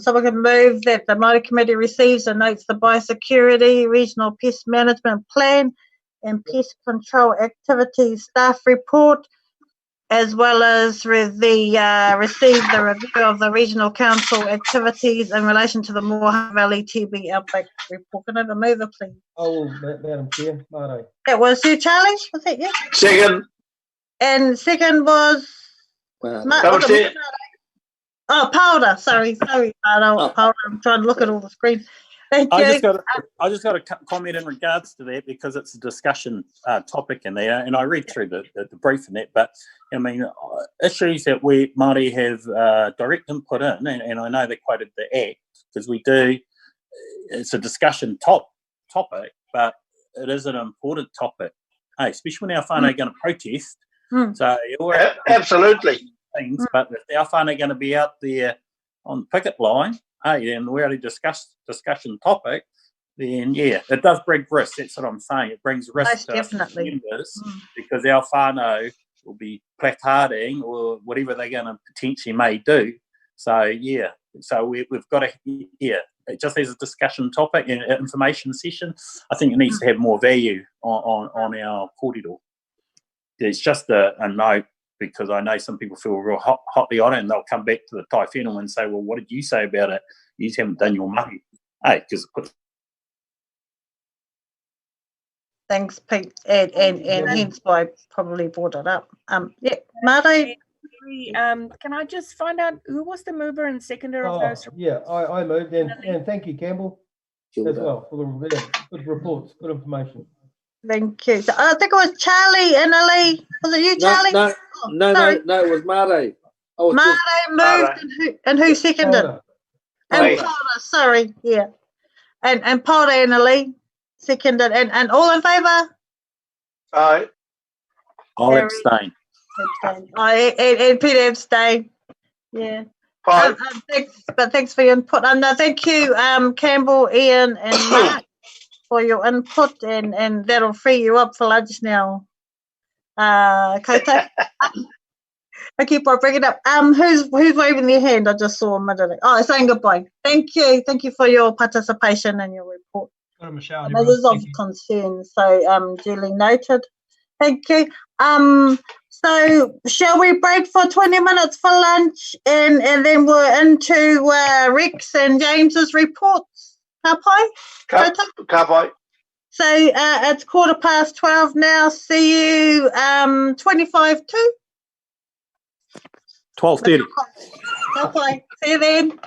someone could move that the Maori Committee receives and notes the biosecurity regional pest management plan and pest control activities staff report, as well as receive the review of the regional council activities in relation to the Mohaka Valley TB outbreak report. Can I have a mover, please? Oh, Madam Chair, Maro. That was you, Charlie? Was that you? Second. And second was Oh, Powder. Sorry, Powder. I'm trying to look at all the screens. Thank you. I just got a comment in regards to that, because it's a discussion topic in there, and I read through the brief in that. But I mean, issues that we Māori have direct input in, and I know they quoted the Act, because we do. It's a discussion topic, but it is an important topic. Hey, especially when our whānau are going to protest. So absolutely. things, but if our whānau are going to be out there on the picket line, hey, and we already discussed discussion topic, then yeah, it does bring risk. That's what I'm saying. It brings risk to us as members because our whānau will be placarding or whatever they're going to potentially may do. So yeah, so we've got to, yeah, it just as a discussion topic and an information session, I think it needs to have more value on our kōrero. It's just a note because I know some people feel real hotly on it and they'll come back to the tai whenua and say, well, what did you say about it? You just haven't done your mahi. Hey, because it puts. Thanks, Pete, and hence why I probably brought it up. Yeah, Mare. Can I just find out who was the mover and seconder of those? Yeah, I moved, and thank you, Campbell, as well for the good reports, good information. Thank you. So, I think it was Charlie and Ali. Was it you, Charlie? No, it was Mare. Mare moved, and who seconded? And Paula, sorry, yeah. And Paula and Ali seconded, and all in favour? Aye. I'll abstain. And Peter abstain. Yeah. Thanks for your input. Thank you, Campbell, Ian, and Mark for your input, and that'll free you up for lunch now. Koutou. I keep on bringing it up. Who's waving their hand? I just saw a minute ago. Oh, saying goodbye. Thank you for your participation and your report. Michelle, This is of concern, so duly noted. Thank you. So shall we break for 20 minutes for lunch and then we're into Rex and James's reports? Kapai? Kapai. So it's 12:15 now. See you 25 to 12:30. Kapai. See you then.